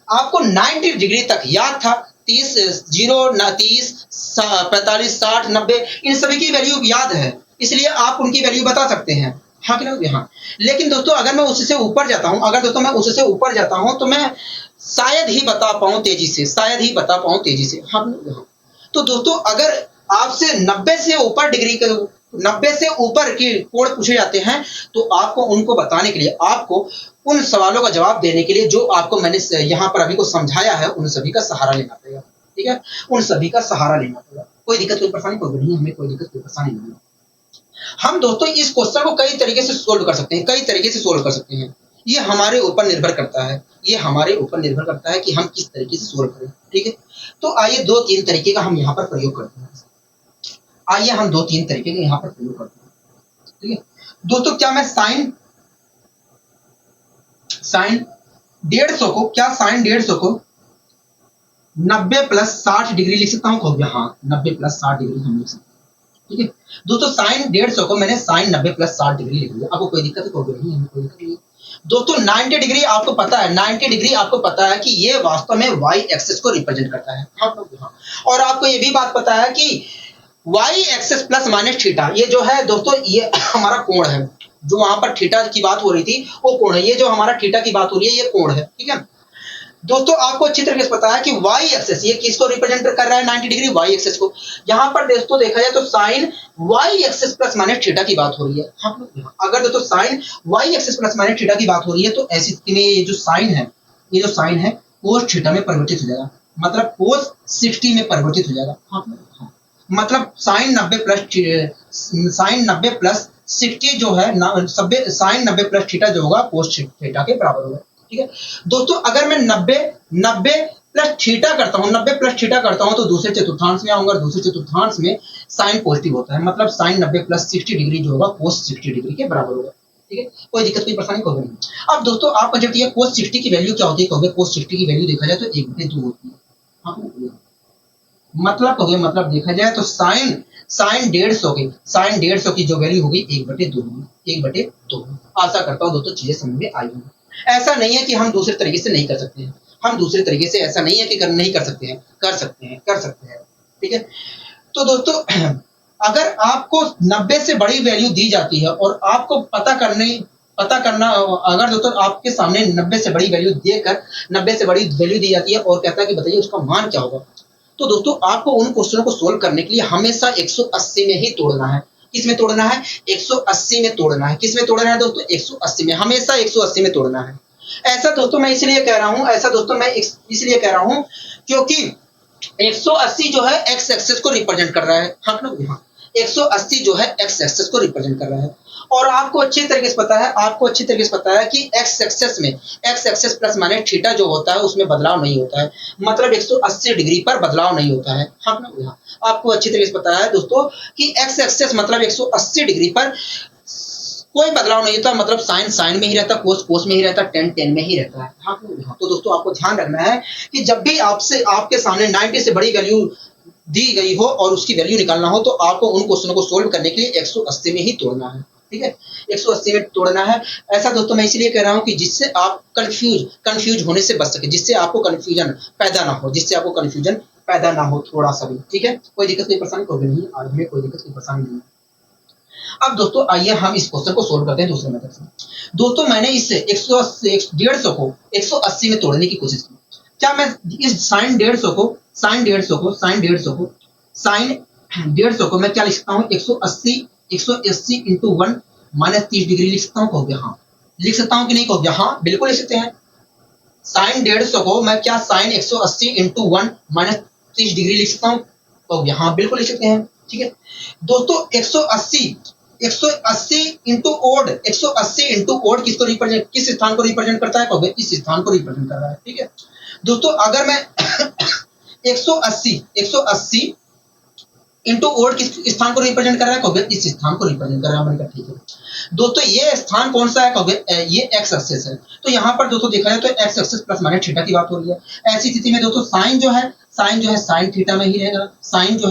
आपको 90 डिग्री तक याद था, 30 0 30 45 60 90 इन सभी की वैल्यू याद है, इसलिए आप उनकी वैल्यू बता सकते हैं, हाँ कि नहीं? हाँ। लेकिन दोस्तों अगर मैं उससे ऊपर जाता हूं, अगर दोस्तों मैं उससे ऊपर जाता हूं तो मैं शायद ही बता पाऊं तेजी से, शायद ही बता पाऊं तेजी से, हाँ। तो दोस्तों अगर आपसे 90 से ऊपर डिग्री के 90 से ऊपर के कोण पूछे जाते हैं तो आपको उनको बताने के लिए, आपको उन सवालों का जवाब देने के लिए जो आपको मैंने यहाँ पर अभी को समझाया है उन सभी का सहारा लेना पड़ेगा, ठीक है। उन सभी का सहारा लेना पड़ेगा। कोई दिक्कत कोई परेशानी कोई नहीं, हमें कोई दिक्कत कोई परेशानी नहीं है। हम दोस्तों इस क्वेश्चन को कई तरीके से सोल्व कर सकते हैं, कई तरीके से सोल्व कर सकते हैं। ये हमारे ऊपर निर्भर करता है, ये हमारे ऊपर निर्भर करता है कि हम किस तरीके से सोल्व करें, ठीक है। तो आइए 2-3 तरीके का हम यहाँ पर प्रयोग करते हैं, आइए हम 2-3 तरीके के यहाँ पर प्रयोग करते हैं, ठीक है दोस्तों। क्या मैं साइन 150 को, क्या साइन 150 को 90 प्लस 60 डिग्री लिख सकता हूँ? कहोगे हाँ 90 प्लस 60 डिग्री हम लिख सकते हैं, ठीक है दोस्तों। साइन 150 को मैंने साइन 90 प्लस 60 डिग्री लिख लिया, आपको कोई दिक्कत है? कहोगे नहीं, हमें कोई दिक्कत नहीं। दोस्तों 90 डिग्री आपको पता है, 90 डिग्री आपको पता है कि ये वास्तव में वाई एक्सिस को रिप्रेजेंट करता है, हाँ। और आपको ये भी बात पता है कि y axis plus minus theta ये जो है दोस्तों ये हमारा कोण है, जो वहां पर थीटा की बात हो रही थी वो कोण है, ये जो हमारा थीटा की बात हो रही है ये कोण है, ठीक है दोस्तों। आपको अच्छी तरीके से पता है कि वाई एक्सिस ये किसको रिप्रेजेंट कर रहा है? 90 डिग्री वाई एक्सिस को। यहाँ पर दोस्तों देखा जाए तो sine y axis plus minus theta की बात हो रही है, हाँ। अगर दोस्तों sine y axis plus minus theta की बात हो रही है तो ऐसी स्थिति में ये जो साइन है, ये जो साइन है कोस थीटा में परिवर्तित हो जाएगा, मतलब कोस 60 में परिवर्तित हो जाएगा। हाँ, हाँ। मतलब साइन 90 प्लस 60 जो है साइन 90 प्लस थीटा जो होगा कोस थीटा के बराबर होगा। ठीक है दोस्तों, अगर मैं 90 प्लस थीटा करता हूँ, 90 प्लस थीटा करता हूँ तो दूसरे चतुर्थांश में आऊंगा, दूसरे चतुर्थांश में साइन पॉजिटिव होता है, मतलब साइन 90 प्लस 60 डिग्री जो होगा कोस 60 डिग्री के बराबर होगा। ठीक है, कोई दिक्कत कोई परेशानी होगी नहीं। अब दोस्तों आपको जब ये कोस 60 की वैल्यू क्या होती है, कहोगे कोस 60 की वैल्यू देखा जाए तो 1/2 होती है। हाँ, मतलब कहोगे, मतलब देखा जाए तो साइन साइन 150 की जो वैल्यू होगी 1/2 होगी, 1/2। आशा करता हूँ दोस्तों चीजें समझ में आई होंगी। ऐसा नहीं है कि हम दूसरे तरीके से नहीं कर सकते हैं, हम दूसरे तरीके से ऐसा नहीं है कि नहीं कर सकते हैं, कर सकते हैं। ठीक है, तो दोस्तों अगर आपको 90 से बड़ी वैल्यू दी जाती है और आपको पता करना, अगर दोस्तों आपके सामने 90 से बड़ी वैल्यू देकर 90 से बड़ी वैल्यू दी जाती है और कहता है कि बताइए उसका मान क्या होगा, तो दोस्तों आपको उन क्वेश्चनों को सोल्व करने के लिए हमेशा 180 में ही तोड़ना है। किस में तोड़ना है? 180 में तोड़ना है। किस में तोड़ना है दोस्तों? 180 में, हमेशा 180 में तोड़ना है। ऐसा दोस्तों मैं इसलिए कह रहा हूं, क्योंकि 180 जो है एक्स एक्सेस को रिप्रेजेंट कर रहा है। हाँ ना, हाँ 180 जो है एक्स एक्सेस को रिप्रेजेंट कर रहा है। और आपको अच्छी तरीके से पता है कि x axis plus minus theta जो होता है उसमें बदलाव नहीं होता है, मतलब 180 डिग्री पर बदलाव नहीं होता है। हाँ ना, आपको अच्छी तरीके से पता है दोस्तों कि एक्स एक्सेस मतलब 180 डिग्री पर कोई बदलाव नहीं होता, मतलब साइन में ही रहता, कोस में ही रहता, टेन में ही रहता है। हाँ, तो दोस्तों आपको ध्यान रखना है कि जब भी आपके सामने 90 से बड़ी वैल्यू दी गई हो और उसकी वैल्यू निकालना हो तो आपको उन क्वेश्चनों को सोल्व करने के लिए 180 में ही तोड़ना है। ठीक है, 180 में तोड़ना है। ऐसा दोस्तों मैं इसलिए कह रहा हूं कि जिससे आप कंफ्यूज होने से बच सके, जिससे आपको कंफ्यूजन पैदा ना हो थोड़ा सा भी। ठीक है, कोई दिक्कत कोई परेशानी कोई नहीं, आज में कोई दिक्कत कोई परेशानी नहीं। अब दोस्तों आइए हम इस क्वेश्चन को सोल्व करते हैं दूसरे मेथड से। दोस्तों मैंने इससे 150 को 180 में तोड़ने की कोशिश की। क्या मैं इस साइन 150 को मैं क्या लिख सकता हूँ? 180 इंटू 1 माइनस 30 डिग्री लिख सकता हूँ? कहोगे हाँ। लिख सकता हूँ कि नहीं? कहोगे हाँ, बिल्कुल लिख सकते हैं। साइन 150 को मैं क्या साइन 180 इंटू 1 माइनस 30 डिग्री लिख सकता हूँ? कहोगे हाँ, बिल्कुल लिख सकते हैं। ठीक है दोस्तों, 180 इंटू ओड, 180 इंटू ओड किस स्थान को रिप्रेजेंट करता है? कहोगे इस स्थान को रिप्रेजेंट कर रहा है। ठीक है दोस्तों, अगर मैं 180 इंटू ओड किस स्थान को रिप्रेजेंट कर रहा है? कहोगे इस स्थान को रिप्रेजेंट कर रहा है। मैंने कहा ठीक है दोस्तों, ये स्थान कौन सा है? कहोगे ये एक्स एक्सिस है। तो यहाँ पर दोस्तों देखा जाए तो x axis plus minus theta की बात हो रही है। ऐसी स्थिति में दोस्तों साइन जो है साइन थीटा में ही रहेगा। साइन जो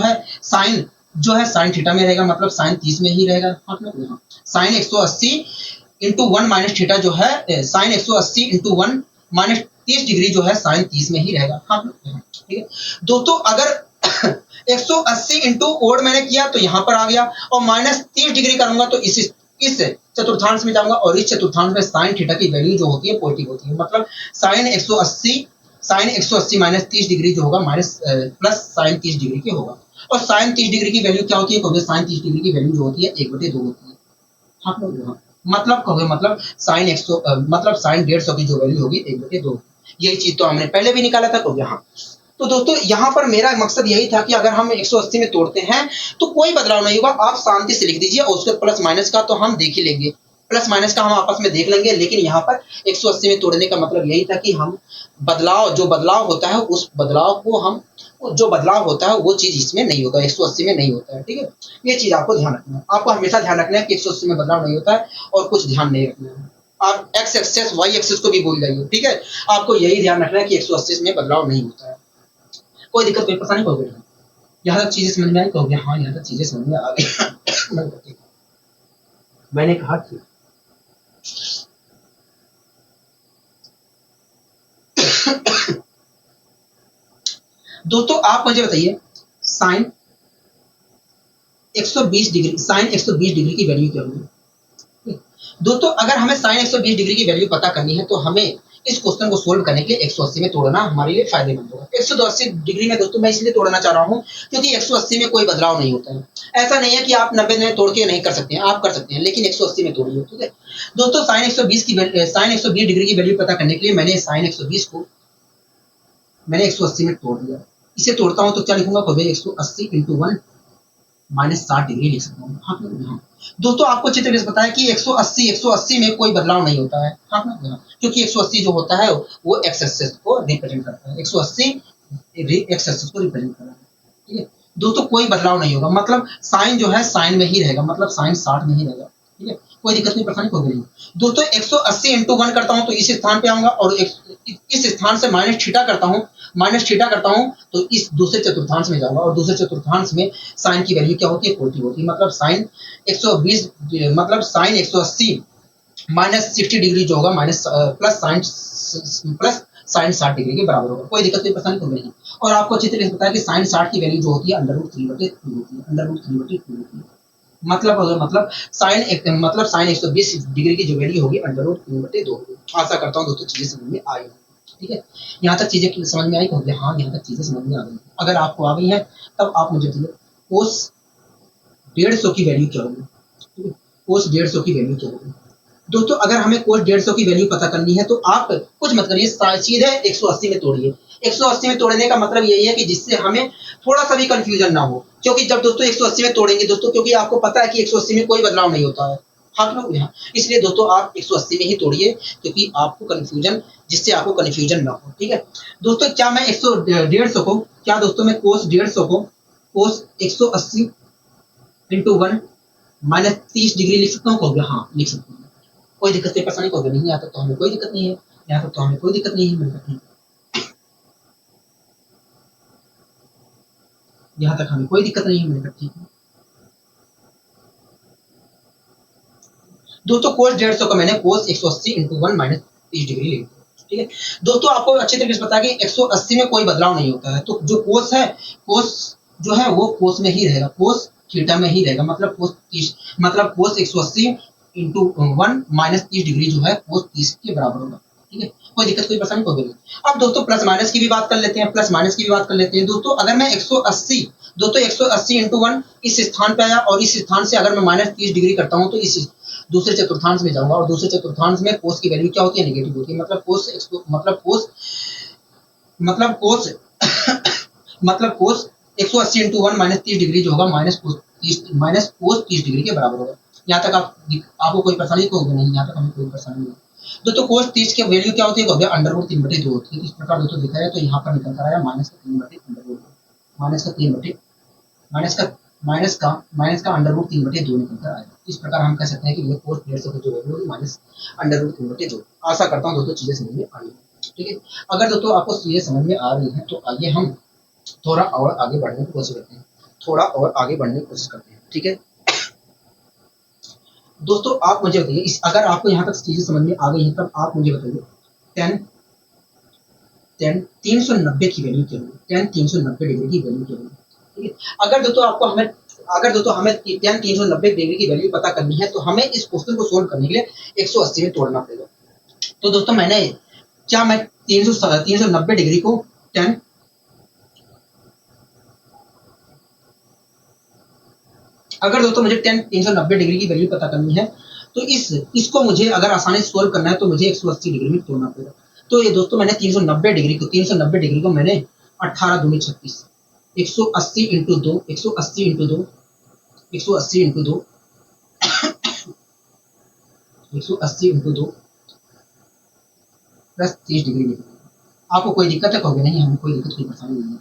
है साइन थीटा में रहेगा, मतलब साइन 30 में ही रहेगा। मतलब साइन 180 इंटू 1 माइनस थीटा जो है साइन 180 इंटू 1 माइनस 30 डिग्री जो है साइन 30 में ही रहेगा। हाँ ठीक है दोस्तों, अगर 180 इंटू ओड मैंने किया तो यहाँ पर आ गया, और माइनस 30 डिग्री करूंगा तो इस चतुर्थांश में जाऊंगा, और इस चतुर्थांश में साइन थीटा की वैल्यू जो होती है पॉजिटिव होती है, मतलब साइन 180 माइनस 30 डिग्री जो होगा माइनस प्लस साइन 30 डिग्री की होगा। और साइन 30 डिग्री की वैल्यू क्या होती है? कहोगे साइन 30 डिग्री की वैल्यू जो होती है 1/2 होती है। हाँ मतलब कहोगे मतलब साइन 150 की जो वैल्यू होगी 1/2। यही चीज तो हमने पहले भी निकाला था। कहोगे हाँ। तो दोस्तों यहाँ पर मेरा मकसद यही था कि अगर हम 180 में तोड़ते हैं तो कोई बदलाव नहीं होगा, आप शांति से लिख दीजिए, और उसके प्लस माइनस का तो हम देख ही लेंगे, प्लस माइनस का हम आपस में देख लेंगे। लेकिन यहाँ पर 180 में तोड़ने का मतलब यही था कि हम जो बदलाव होता है उस बदलाव को हम जो बदलाव होता है वो चीज इसमें नहीं होता, 180 में नहीं होता है। ठीक है, ये चीज आपको ध्यान रखना है। आपको हमेशा ध्यान रखना है कि 180 में बदलाव नहीं होता है, और कुछ ध्यान नहीं रखना है। आप एक्स एक्सेस वाई एक्सेस को भी भूल जाइए। ठीक है, आपको यही ध्यान रखना है कि 180 में बदलाव नहीं होता है। कोई दिक्कत कोई परेशानी कहोगे यहाँ तक चीजें समझ में आई? कहोगे हाँ, यहाँ तक चीजें समझ में आ गई। मैंने कहा कि दोस्तों आप मुझे बताइए साइन 120 डिग्री की वैल्यू क्या होगी? दोस्तों अगर हमें साइन 120 डिग्री की वैल्यू पता करनी है तो हमें इस क्वेश्चन को सोल्व करने के लिए 180 में तोड़ना हमारे लिए फायदेमंद होगा। 180 डिग्री में दोस्तों मैं इसलिए तोड़ना चाह रहा हूं क्योंकि 180 में कोई बदलाव नहीं होता है। ऐसा नहीं है कि आप 90 में तोड़ के नहीं कर सकते हैं, आप कर सकते हैं, लेकिन 180 में तोड़िए। ठीक है दोस्तों, साइन 120 डिग्री की वैल्यू पता करने के लिए मैंने साइन 120 को मैंने 180 में तोड़ दिया, इसे तोड़ता हूँ तो क्या लिखूंगा, कभी 180 इंटू 1 -60 डिग्री लिख सकता हूँ। हाँ हाँ दोस्तों, आपको अच्छी तरीके से पता है कि 180 में कोई बदलाव नहीं होता है। हाँ हाँ, क्योंकि 180 जो होता है वो एक्स एक्सेस को रिप्रेजेंट करता है, 180 एक्स एक्सेस को रिप्रेजेंट कर रहा है। ठीक है दोस्तों, कोई बदलाव नहीं होगा, मतलब साइन जो है साइन में ही रहेगा, मतलब साइन 60 में ही रहेगा। ठीक है, कोई दिक्कत नहीं, परेशानी कोई नहीं। दोस्तों 180 इंटू 1 करता हूँ तो इस स्थान पे आऊंगा, और इस स्थान से माइनस थीटा करता हूँ तो इस दूसरे चतुर्थांश में जाऊंगा, और दूसरे चतुर्थांश में साइन की वैल्यू क्या होती है, 40 होती है। मतलब साइन 120, मतलब साइन 180 -60 डिग्री जो होगा माइनस प्लस साइन 60 डिग्री के बराबर होगा। कोई दिक्कत नहीं, परेशानी कोई नहीं। और आपको अच्छी तरह से पता है कि साइन 60 की वैल्यू जो होती है √3/2 होती है, √3/2 होती है। मतलब साइन 120 डिग्री की जो वैल्यू होगी √3/2 होगी। आशा करता हूँ दोस्तों चीजें समझ में आई होंगी। ठीक है, यहाँ तक चीजें समझ में आई होंगी। हाँ, यहाँ तक चीजें समझ में आ गई। अगर आपको आ गई है तब आप मुझे बताइए कोस 150 की वैल्यू क्या होगी। कोस 150 की वैल्यू क्या होगी दोस्तों। अगर हमें कोस 150 की वैल्यू पता करनी है तो आप कुछ मत करिए, सीधे 180 में तोड़िए। 180 में तोड़ने का मतलब यही है कि जिससे हमें थोड़ा सा भी कंफ्यूजन ना हो, क्योंकि जब दोस्तों 180 में तोड़ेंगे दोस्तों, क्योंकि आपको पता है कि 180 में कोई बदलाव नहीं होता है। हाँ लोग यहाँ, इसलिए दोस्तों आप 180 में ही तोड़िए, क्योंकि आपको कंफ्यूजन, जिससे आपको कंफ्यूजन ना हो। ठीक है दोस्तों, क्या मैं 150 को, क्या दोस्तों मैं कोस 150 को कोस 180 इंटू 1 -30 डिग्री लिख सकता हूँ, कहोगे हाँ लिख सकता हूँ। कोई दिक्कत नहीं, परेशानी कोई नहीं, यहाँ तक तो हमें कोई दिक्कत नहीं है, यहाँ तक तो हमें कोई दिक्कत नहीं है, यहाँ तक हमें कोई दिक्कत नहीं है मेरे। ठीक है दोस्तों, कोस 150 का मैंने कोस 180 इंटू 1 -30 डिग्री ले लिया। ठीक है दोस्तों, आपको अच्छी तरीके से पता है कि 180 में कोई बदलाव नहीं होता है, तो जो कोस है, कोस जो है वो कोस में ही रहेगा, कोस थीटा में ही रहेगा। मतलब कोस 30, मतलब कोस 180 इंटू 1 -30 डिग्री जो है कोस 30 के बराबर होगा। ठीक है, कोई दिक्कत कोई परेशानी कोई नहीं। अब दोस्तों प्लस माइनस की भी बात कर लेते हैं, प्लस माइनस की भी बात कर लेते हैं। दोस्तों अगर मैं 180 दोस्तों 180 इंटू 1 इस स्थान पे आया, और इस स्थान से अगर मैं -30 डिग्री करता हूँ तो इस दूसरे चतुर्थांश में जाऊंगा, और दूसरे चतुर्थांश में कोस की वैल्यू क्या होती है, नेगेटिव होती है। मतलब कोस मतलब कोस 180 इंटू 1 -30 डिग्री जो होगा माइनस कोस 30 डिग्री के बराबर होगा। यहाँ तक आपको कोई परेशानी को नहीं, यहाँ तक हमें कोई परेशानी नहीं। दोस्तों कोस 30 की वैल्यू क्या होती है, √3/2 होती है। इस प्रकार दोस्तों दिखा है तो यहाँ पर निकल कर आया -3/√2, माइनस का √3/2 निकल कर आएगा। इस प्रकार हम कह सकते हैं कि ये कोस 150 की जो वैल्यू होगी -√3/2। आशा करता हूँ दोस्तों चीजें समझ में आ रही है। ठीक है, अगर दोस्तों आपको चीजें समझ में आ रही हैं तो आइए हम थोड़ा और आगे बढ़ने की कोशिश करते हैं। ठीक है दोस्तों, आप मुझे बताइए, अगर आपको यहाँ तक चीजें समझ में आ गई हैं तब आप मुझे बताइए tan 390 की वैल्यू क्या होगी, tan 390 डिग्री की वैल्यू क्या होगी। ठीक है, अगर दोस्तों हमें tan 390 डिग्री की वैल्यू पता करनी है तो हमें इस क्वेश्चन को सोल्व करने के लिए 180 में तोड़ना पड़ेगा। तो दोस्तों मैं 390 डिग्री को tan अगर दोस्तों मुझे tan 390 डिग्री की वैल्यू पता करनी है तो इसको मुझे अगर आसानी से सोल्व करना है तो मुझे 180 डिग्री में तोड़ना पड़ेगा। तो ये दोस्तों मैंने 390 डिग्री को मैंने 18 दूनी 36, 180 into 2, 180 into 2, 180 into 2, 180 into 2 plus 30 degree. आपको कोई दिक्कत है, कहोगे नहीं हमें कोई दिक्कत कोई परेशानी नहीं है।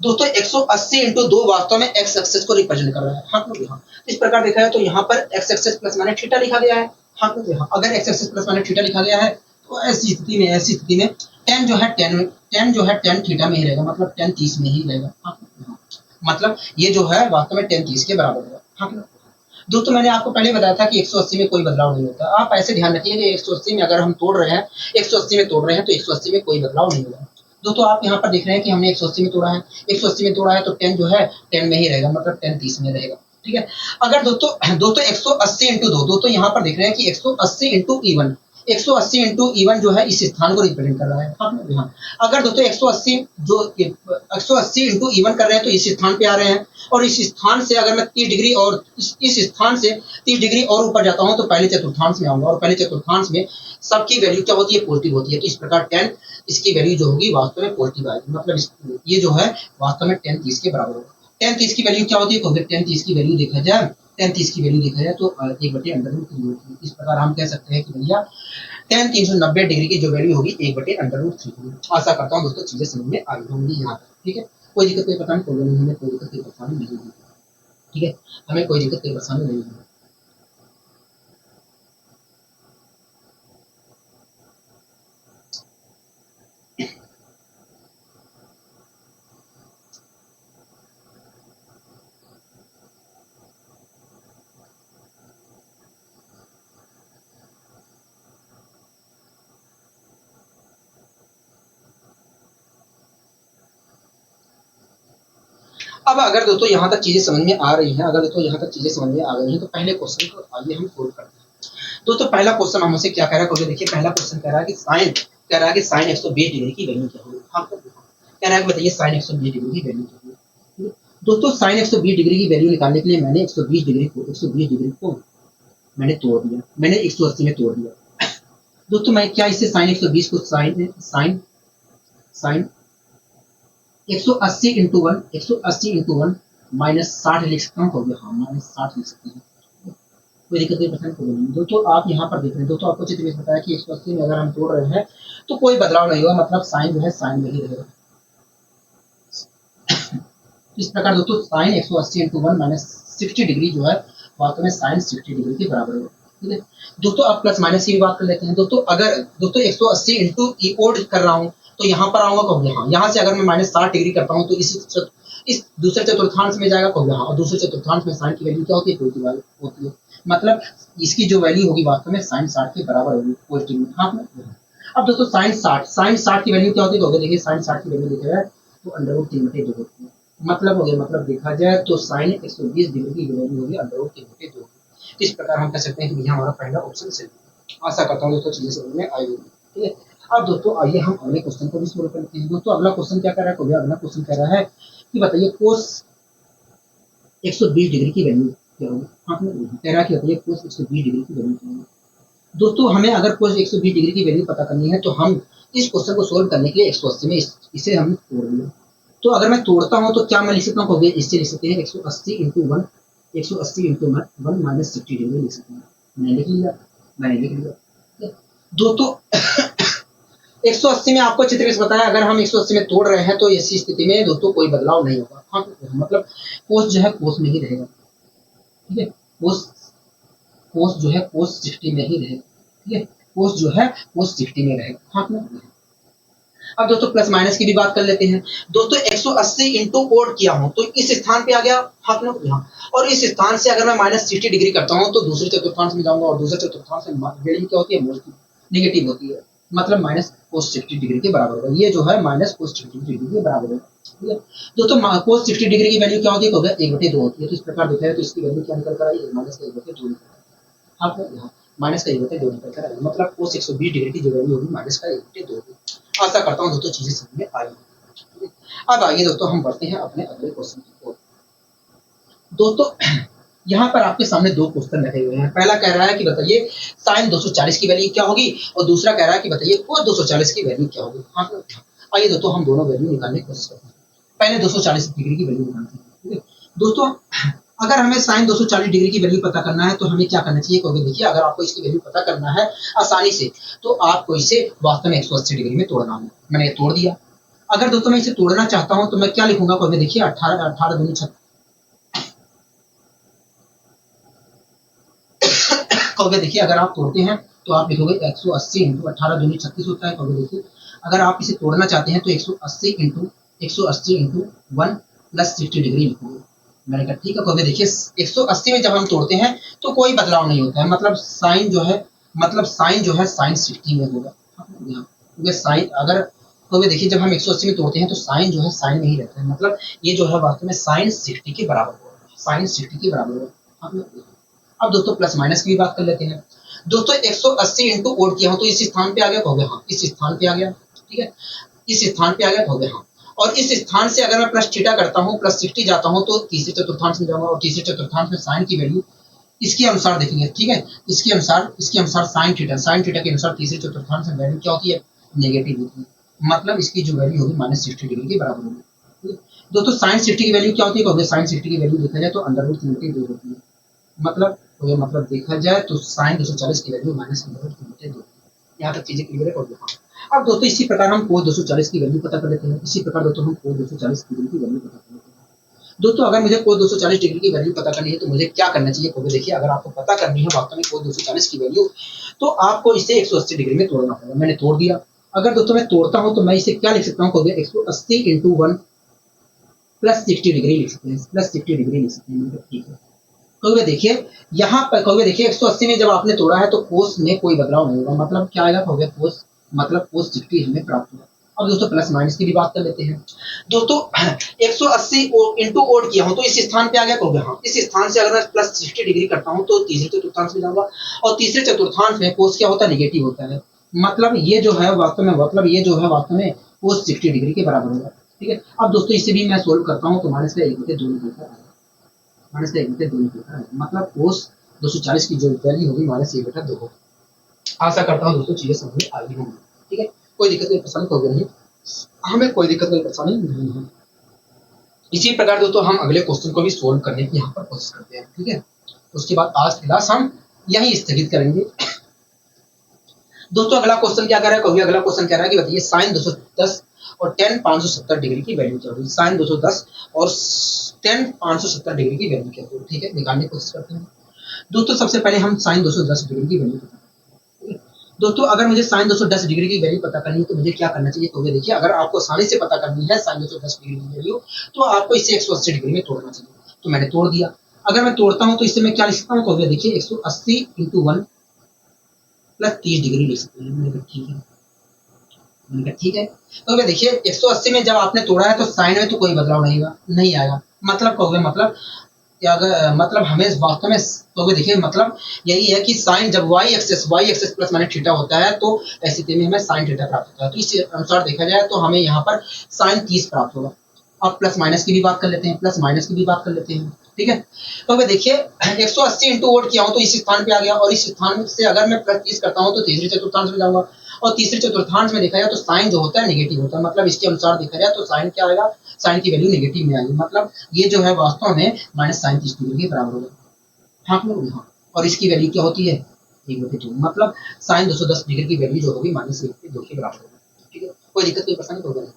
दोस्तों 180 इंटू 2 वास्तव में एक्स एक्सेस को रिप्रेजेंट कर रहा है। हाँ हाँ, इस प्रकार देखा है तो यहाँ पर x axis plus minus theta लिखा गया है। हाँ हाँ, अगर x axis plus minus theta लिखा गया है तो ऐसी स्थिति में tan जो है tan थीटा में ही रहेगा, मतलब tan 30 में ही रहेगा। हाँ हाँ, मतलब ये जो है वास्तव में tan 30 के बराबर होगा। हाँ दोस्तों मैंने आपको पहले बताया था कि 180 में कोई बदलाव नहीं होता। आप ऐसे ध्यान रखिए कि 180 में अगर हम तोड़ रहे हैं, 180 में तोड़ रहे हैं तो 180 में कोई बदलाव नहीं होगा। दोस्तों आप यहाँ पर देख रहे हैं कि हमने 180 में तोड़ा है, 180 में तोड़ा है तो tan जो है tan में ही रहेगा, मतलब tan 30 में रहेगा। ठीक है, अगर दोस्तों 180 इंटू 2, दोस्तों यहाँ पर देख रहे हैं कि 180 इंटू E1, 180 इंटू E1 जो है इस स्थान को रिप्रेजेंट कर रहा है। हाँ, अगर दोस्तों 180 जो 180 इंटू E1 कर रहे हैं तो इस स्थान पे आ रहे हैं, और इस स्थान से अगर मैं 30 डिग्री और इस स्थान से 30 डिग्री और ऊपर जाता हूँ तो पहले चतुर्थांश में आऊंगा, और पहले चतुर्थांश में सबकी वैल्यू क्या होती है, पॉजिटिव होती है। तो इस प्रकार 10 इसकी वैल्यू जो होगी वास्तव में पॉजिटिव आएगी, मतलब ये जो है वास्तव में 10 30 के बराबर होगा। 10 30 की वैल्यू क्या होती है, क्योंकि 10 30 की वैल्यू देखा जाए, 10 30 की वैल्यू देखा जाए तो 1/√3 होती है। इस प्रकार हम कह सकते हैं कि भैया 10 390 डिग्री की जो वैल्यू होगी 1/√3 होगी। आशा करता हूँ दोस्तों चीजें समझ में आई होंगी यहाँ तक। ठीक है, कोई दिक्कत कोई परेशानी प्रॉब्लम नहीं है, कोई दिक्कत कोई परेशानी नहीं है। ठीक है, हमें कोई दिक्कत कोई परेशानी नहीं है। अब अगर दोस्तों यहाँ तक चीजें समझ में आ रही हैं, अगर दोस्तों यहाँ तक चीजें समझ में आ गई हैं तो पहले क्वेश्चन को आइए हम सोल्व करते हैं। दोस्तों पहला क्वेश्चन हमसे क्या कह रहा है, देखिए पहला क्वेश्चन कह रहा है कि साइन 120 डिग्री की वैल्यू क्या होगी। हाँ, कह रहा है कि बताइए साइन 120 डिग्री की वैल्यू क्या होगी। दोस्तों साइन 120 डिग्री की वैल्यू निकालने के लिए मैंने 120 डिग्री को मैंने तोड़ दिया, मैंने 180 में तोड़ दिया। दोस्तों मैं क्या इससे साइन 120 को साइन 180 इंटू 1 माइनस 60 लिख सकता हूँ, हाँ माइनस 60 लिख सकते हैं, कोई दिक्कत नहीं। दोस्तों आप यहाँ पर देख रहे हैं, दोस्तों आपको चित्र में बताया कि 180 में अगर हम तोड़ रहे हैं तो कोई बदलाव नहीं होगा, मतलब साइन जो है साइन में ही रहेगा। इस प्रकार दोस्तों साइन 180 इंटू 1 माइनस 60 डिग्री जो है वास्तव में साइन 60 डिग्री के बराबर होगा। ठीक है दोस्तों, आप प्लस माइनस की भी बात कर लेते हैं। दोस्तों अगर दोस्तों 180 इंटू ई ओड कर रहा हूँ तो यहाँ पर आऊंगा कहूँ यहाँ से अगर मैं माइनस 60 डिग्री करता हूँ तो इस दूसरे चतुर्थांश में जाएगा कहूँ यहाँ, और दूसरे चतुर्थांश में साइन की वैल्यू क्या होती है, पॉजिटिव होती है, मतलब इसकी जो वैल्यू होगी वास्तव में साइन 60 के बराबर होगी पॉजिटिव में। हाँ, अब दोस्तों साइन 60 की वैल्यू क्या होती है, देखिए साइन 60 की वैल्यू देखा जाए तो √3/2 होती है, मतलब हो गया, मतलब देखा जाए तो साइन 120 डिग्री की वैल्यू होगी √3/2। इस प्रकार हम कह सकते हैं कि भैया हमारा पहला ऑप्शन सही है। आशा करता हूँ दोस्तों चीजें समझ में आई होगी। ठीक है, अब दोस्तों आइए हम अगले क्वेश्चन को भी सोल्व करते हैं। दोस्तों अगला क्वेश्चन क्या कर रहा है, अगला क्वेश्चन कह रहा है कि बताइए कोस 120 डिग्री की वैल्यू क्या होगी। कह रहा है कि बताइए कोस 120 डिग्री की वैल्यू क्या होगी। दोस्तों हमें अगर कोस 120 डिग्री की वैल्यू पता करनी है तो हम इस क्वेश्चन को सोल्व करने के लिए 180 में इसे हम तोड़ दिया। तो अगर मैं तोड़ता हूँ तो क्या मैं लिख सकता हूँ, इससे लिख सकते हैं 180 इंटू 1 माइनस 60 डिग्री लिख सकते हैं। मैंने लिख लिया। दोस्तों 180 में आपको चित्र से बताया, अगर हम 180 में तोड़ रहे हैं तो ऐसी स्थिति में दोस्तों कोई बदलाव नहीं होगा। हाँ, मतलब कोस जो है कोस में ही रहेगा। ठीक है, कोस जो है कोस 60 में ही रहेगा। ठीक है, कोस जो है कोस 60 में रहेगा। हाँ, अब दोस्तों प्लस माइनस की भी बात कर लेते हैं। दोस्तों 180 इंटू ओड किया हूं तो इस स्थान पे आ गया हाथ में यहाँ, और इस स्थान से अगर मैं माइनस 60 डिग्री करता हूं तो दूसरे चतुर्थांश में जाऊंगा, और दूसरे चतुर्थांश में वैल्यू क्या होती है, नेगेटिव होती है, मतलब माइनस कोस 60 डिग्री के बराबर होगा। ये जो है माइनस कोस 60 डिग्री के बराबर है। ठीक है दोस्तों, कोस 60 डिग्री की वैल्यू क्या होती है, 1/2 होती है। तो इस प्रकार देखा है तो इसकी वैल्यू क्या निकल कर आई, माइनस का 1/2 निकल कर आपको यहाँ माइनस का 1/2 निकल कर आएगा, मतलब कोस 120 डिग्री की जो वैल्यू होगी माइनस का 1/2 होगी। आशा करता हूँ दोस्तों चीजें समझ में आई। अब आइए दोस्तों हम बढ़ते हैं अपने अगले क्वेश्चन की ओर। दोस्तों यहाँ पर आपके सामने दो क्वेश्चन रखे हुए हैं। पहला कह रहा है कि बताइए साइन 240 की वैल्यू क्या होगी, और दूसरा कह रहा है कि बताइए कोस 240 की वैल्यू क्या होगी। हाँ, आइए दोस्तों हम दोनों वैल्यू निकालने की कोशिश करते हैं। पहले 240 डिग्री की वैल्यू निकालते हैं। ठीक है दोस्तों, अगर हमें साइन 240 डिग्री की वैल्यू पता करना है तो हमें क्या करना चाहिए, क्योंकि देखिए अगर आपको इसकी वैल्यू पता करना है आसानी से तो आपको इसे वास्तव में 180 डिग्री में तोड़ना है। मैंने ये तोड़ दिया। अगर दोस्तों मैं इसे तोड़ना चाहता हूं तो मैं क्या लिखूंगा, क्योंकि देखिए 18 दूनी 36, क्योंकि देखिए अगर आप तोड़ते हैं तो आप लिखोगे 180 इंटू 18 दूनी 36 होता है। क्योंकि देखिए अगर आप इसे तोड़ना चाहते हैं तो 180 इंटू 1 प्लस 60 डिग्री लिखोगे। मैंने कहा ठीक है, क्योंकि देखिए 180 में जब हम तोड़ते हैं तो कोई बदलाव नहीं होता है, मतलब साइन जो है साइन 60 में होगा। क्योंकि साइन अगर क्योंकि देखिए जब हम 180 में तोड़ते हैं तो साइन जो है साइन में ही रहता है, मतलब ये जो है वास्तव में साइन 60 के बराबर होगा, साइन 60 के बराबर होगा। अब दोस्तों प्लस माइनस की भी बात कर लेते हैं। दोस्तों 180 इंटू ओड किया हो तो इस स्थान पे आ गया, कहोगे हाँ इस स्थान पे आ गया, ठीक है, इस स्थान पे आ गया, कहोगे हाँ। और इस स्थान से अगर मैं प्लस थीटा करता हूँ, प्लस 60 जाता हूँ तो तीसरे चतुर्थांश में जाऊंगा, और तीसरे चतुर्थांश में साइन की वैल्यू इसके अनुसार देखेंगे, ठीक है, इसके अनुसार साइन थीटा के अनुसार तीसरे चतुर्थांश में वैल्यू क्या होती है, नेगेटिव होती है, मतलब इसकी जो वैल्यू होगी -60 डिग्री के बराबर होगी। दोस्तों साइन 60 की वैल्यू क्या होती है, कहोगे साइन 60 की वैल्यू देखा जाए तो √3/2 होती है, मतलब तो ये मतलब देखा जाए तो साइन 240 की वैल्यू -√3/2। यहाँ तक चीजें क्लियर है, कहोगे हाँ। अब दोस्तों इसी प्रकार हम cos 240 की वैल्यू पता कर लेते हैं, इसी प्रकार दोस्तों हम cos 240 डिग्री की वैल्यू पता कर लेते हैं। दोस्तों अगर मुझे cos 240 डिग्री की वैल्यू पता करनी है तो मुझे क्या करना चाहिए, कहोगे देखिए अगर आपको पता करनी है वास्तव में cos 240 की वैल्यू, तो आपको इसे 180 डिग्री में तोड़ना होगा। मैंने तोड़ दिया। अगर दोस्तों मैं तोड़ता हूं तो मैं इसे क्या लिख सकता हूं, कहोगे 180 इंटू 1 प्लस 60 डिग्री लिख सकते हैं, प्लस 60 डिग्री लिख सकते हैं, ठीक है। कहोगे देखिए यहाँ पर, कहोगे देखिए 180 में जब आपने तोड़ा है तो कोस में कोई बदलाव नहीं होगा, मतलब क्या आएगा, कहोगे कोस मतलब कोस 60 हमें प्राप्त हुआ। अब दोस्तों प्लस माइनस की भी बात कर लेते हैं। दोस्तों 180 इंटू ओड किया हूं तो इस स्थान पे आ गया, कहोगे हाँ। इस स्थान से अगर मैं प्लस 60 डिग्री करता हूं तो तीसरे चतुर्थांश में जाऊंगा, और तीसरे चतुर्थांश में कोस क्या होता है, नेगेटिव होता है, मतलब ये जो है वास्तव में कोस 60 डिग्री के बराबर होगा, ठीक है। अब दोस्तों इसे भी मैं सोल्व करता हूं तो माइनस का 1 बटे 2 निकलता है, माइनस का 1 बटे 2 निकलता है, मतलब कोस 240 की जो वैल्यू होगी -1 बटा 2 होगी। आशा करता हूँ दोस्तों चीजें समझ में आ गई होंगी, ठीक है, कोई दिक्कत नहीं, परेशानी होगी नहीं, हमें कोई दिक्कत नहीं, परेशानी नहीं है। इसी प्रकार दोस्तों हम अगले क्वेश्चन को भी सोल्व करने की यहाँ पर कोशिश करते हैं, ठीक है। उसके बाद आज क्लास हम यही स्थगित करेंगे। दोस्तों अगला क्वेश्चन क्या कह रहा है, कहोगे अगला क्वेश्चन कह रहा है कि बताइए साइन 210 और tan 570 डिग्री की वैल्यू क्या होगी, साइन 210 और tan 570 डिग्री की वैल्यू क्या होगी, ठीक है, निकालने की कोशिश करते हैं। दोस्तों सबसे पहले हम साइन 210 डिग्री की वैल्यू पता करें। दोस्तों अगर मुझे साइन 210 डिग्री की वैल्यू पता करनी है तो मुझे क्या करना चाहिए, तो देखिए अगर आपको आसानी से पता करनी है साइन 210 डिग्री की वैल्यू तो आपको इसे 180 डिग्री में तोड़ना चाहिए, तो मैंने तोड़ दिया। अगर मैं तोड़ता हूं तो इससे मैं क्या लिख सकता हूं, तो देखिए 180 इंटू 1 प्लस 30 डिग्री लिख सकते हैं, मैंने कहा ठीक है, मैंने कहा ठीक है। तो देखिए 180 में जब आपने तोड़ा है तो साइन में तो कोई बदलाव नहीं आएगा, मतलब कहोगे मतलब हमें वास्तव में कहोगे देखिए मतलब यही है कि साइन जब y axis plus minus theta होता है तो ऐसी स्थिति में हमें साइन थीटा प्राप्त होता है, तो इस अनुसार देखा जाए तो हमें यहाँ पर साइन 30 प्राप्त होगा। अब प्लस माइनस की भी बात कर लेते हैं, ठीक है। तो अगर देखिए 180 इंटू ओड किया हूं तो इस स्थान पे आ गया, और इस स्थान से अगर मैं प्लस 30 करता हूं तो तीसरे चतुर्थांश में जाऊंगा, और तीसरे चतुर्थांश में देखा जाए तो साइन जो होता है नेगेटिव होता है, मतलब इसके अनुसार देखा जाए तो साइन क्या आएगा, साइन की वैल्यू नेगेटिव में आएगी, मतलब ये जो है वास्तव में -sin30 डिग्री के बराबर होगा, हाँ हाँ। और इसकी वैल्यू क्या होती है, 1/2, मतलब साइन 210 डिग्री की वैल्यू जो होगी -1/2 के बराबर होगी, ठीक है, कोई दिक्कत कोई परेशानी होगा नहीं।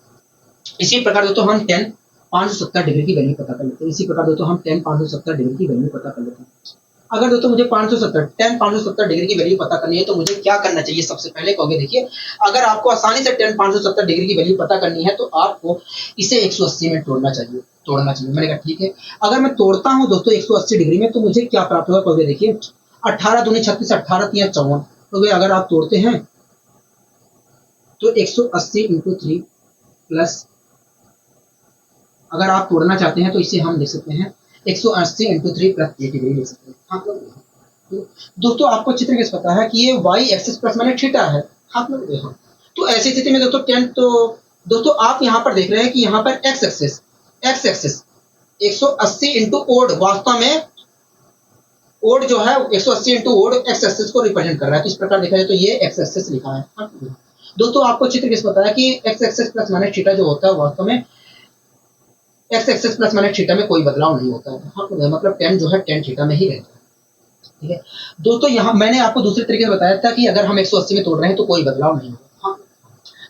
इसी प्रकार दोस्तों हम tan 570 डिग्री की वैल्यू पता कर लेते हैं, इसी प्रकार दोस्तों हम tan 570 डिग्री की वैल्यू पता कर लेते हैं। अगर दोस्तों मुझे tan 570 डिग्री की वैल्यू पता करनी है तो मुझे क्या करना चाहिए, सबसे पहले कहोगे देखिए अगर आपको आसानी से tan 570 डिग्री की वैल्यू पता करनी है तो आपको इसे 180 में तोड़ना चाहिए। मैंने कहा ठीक है। अगर मैं तोड़ता हूं दोस्तों 180 डिग्री में तो मुझे क्या प्राप्त होगा, कहोगे देखिए 18 दूनी 36, 18 तिया 54, तो अगर आप तोड़ते हैं तो 180 इंटू 3 प्लस, अगर आप तोड़ना चाहते हैं तो इसे हम लिख सकते हैं 180 इंटू 3 प्लस 8 डिग्री लिख सकते हैं, हाँ तो दोस्तों आपको अच्छी तरीके से पता है कि ये y axis plus minus theta है, हाँ हाँ। तो ऐसी स्थिति में दोस्तों tan, तो दोस्तों आप यहाँ पर देख रहे हैं कि यहाँ पर x एक्सिस 180 इंटू ओड, वास्तव में ओड जो है 180 इंटू ओड x एक्सिस को रिप्रेजेंट कर रहा है, तो इस प्रकार देखा जाए तो ये x एक्सिस लिखा है, हाँ। दोस्तों आपको अच्छी तरीके से पता है कि x axis plus minus theta जो होता है वास्तव में x axis plus minus theta में कोई बदलाव नहीं होता है, हाँ, मतलब tan जो है tan थीटा में ही रहता है, ठीक है। दोस्तों यहाँ मैंने आपको दूसरे तरीके से बताया था कि अगर हम 180 में तोड़ रहे हैं तो कोई बदलाव नहीं होगा, हाँ।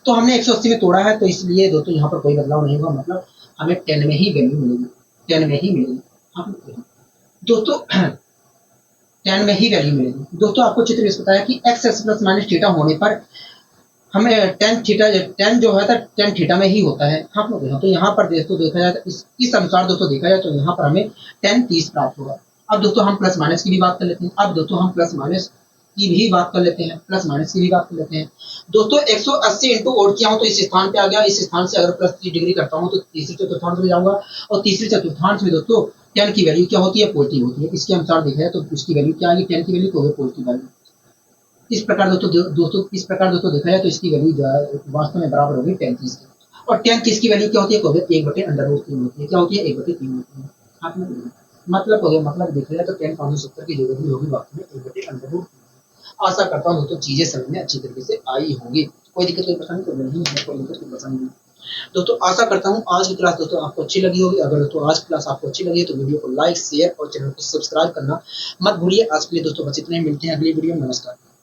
तो हमने 180 में तोड़ा है तो इसलिए दोस्तों यहाँ पर कोई बदलाव नहीं होगा, मतलब हमें 10 में ही वैल्यू मिलेगी, हाँ। दोस्तों 10 में ही वैल्यू मिलेगी। दोस्तों आपको अच्छी तरीके से पता है कि x axis plus minus theta होने पर हमें tan जो है tan थीटा में ही होता है, हाँ। तो यहाँ पर दोस्तों देखा जाए तो इस अनुसार दोस्तों देखा जाए तो यहाँ पर हमें tan 30 प्राप्त होगा। अब दोस्तों हम प्लस माइनस की भी बात कर लेते हैं, दोस्तों 180 इंटू ओड किया हूं तो इस स्थान पे आ गया, इस स्थान से अगर प्लस 30 डिग्री करता हूं तो तीसरे चतुर्थांश में जाऊंगा, और तीसरे चतुर्थांश में दोस्तों tan की वैल्यू क्या होती है, पॉजिटिव होती है, इसके अनुसार देखा जाए तो इसकी वैल्यू क्या आएगी, tan की वैल्यू तो पॉजिटिव आएगी, इस प्रकार दोस्तों देखा जाए तो इसकी वैल्यू जो है वास्तव में बराबर होगी 10 30 की। और 10 30 की वैल्यू क्या होती है, 1/√3 होती है। क्या होती है, 1/3 होती है। आपने मतलब हो गया, मतलब देखा जाए तो 10,70 की जो वैल्यू होगी वास्तव में 1/√3। आशा करता हूँ दोस्तों चीजें समझ में अच्छी तरीके से आई होंगी। कोई दिक्कत कोई परेशानी तो नहीं है, कोई दिक्कत कोई परेशानी नहीं। दोस्तों आशा करता हूँ आज की क्लास दोस्तों आपको अच्छी लगी होगी। अगर दोस्तों आज की क्लास आपको अच्छी लगी है तो वीडियो को लाइक शेयर और चैनल को सब्सक्राइब करना मत भूलिए। आज के लिए दोस्तों बस इतना ही, मिलते हैं अगली वीडियो में। नमस्कार।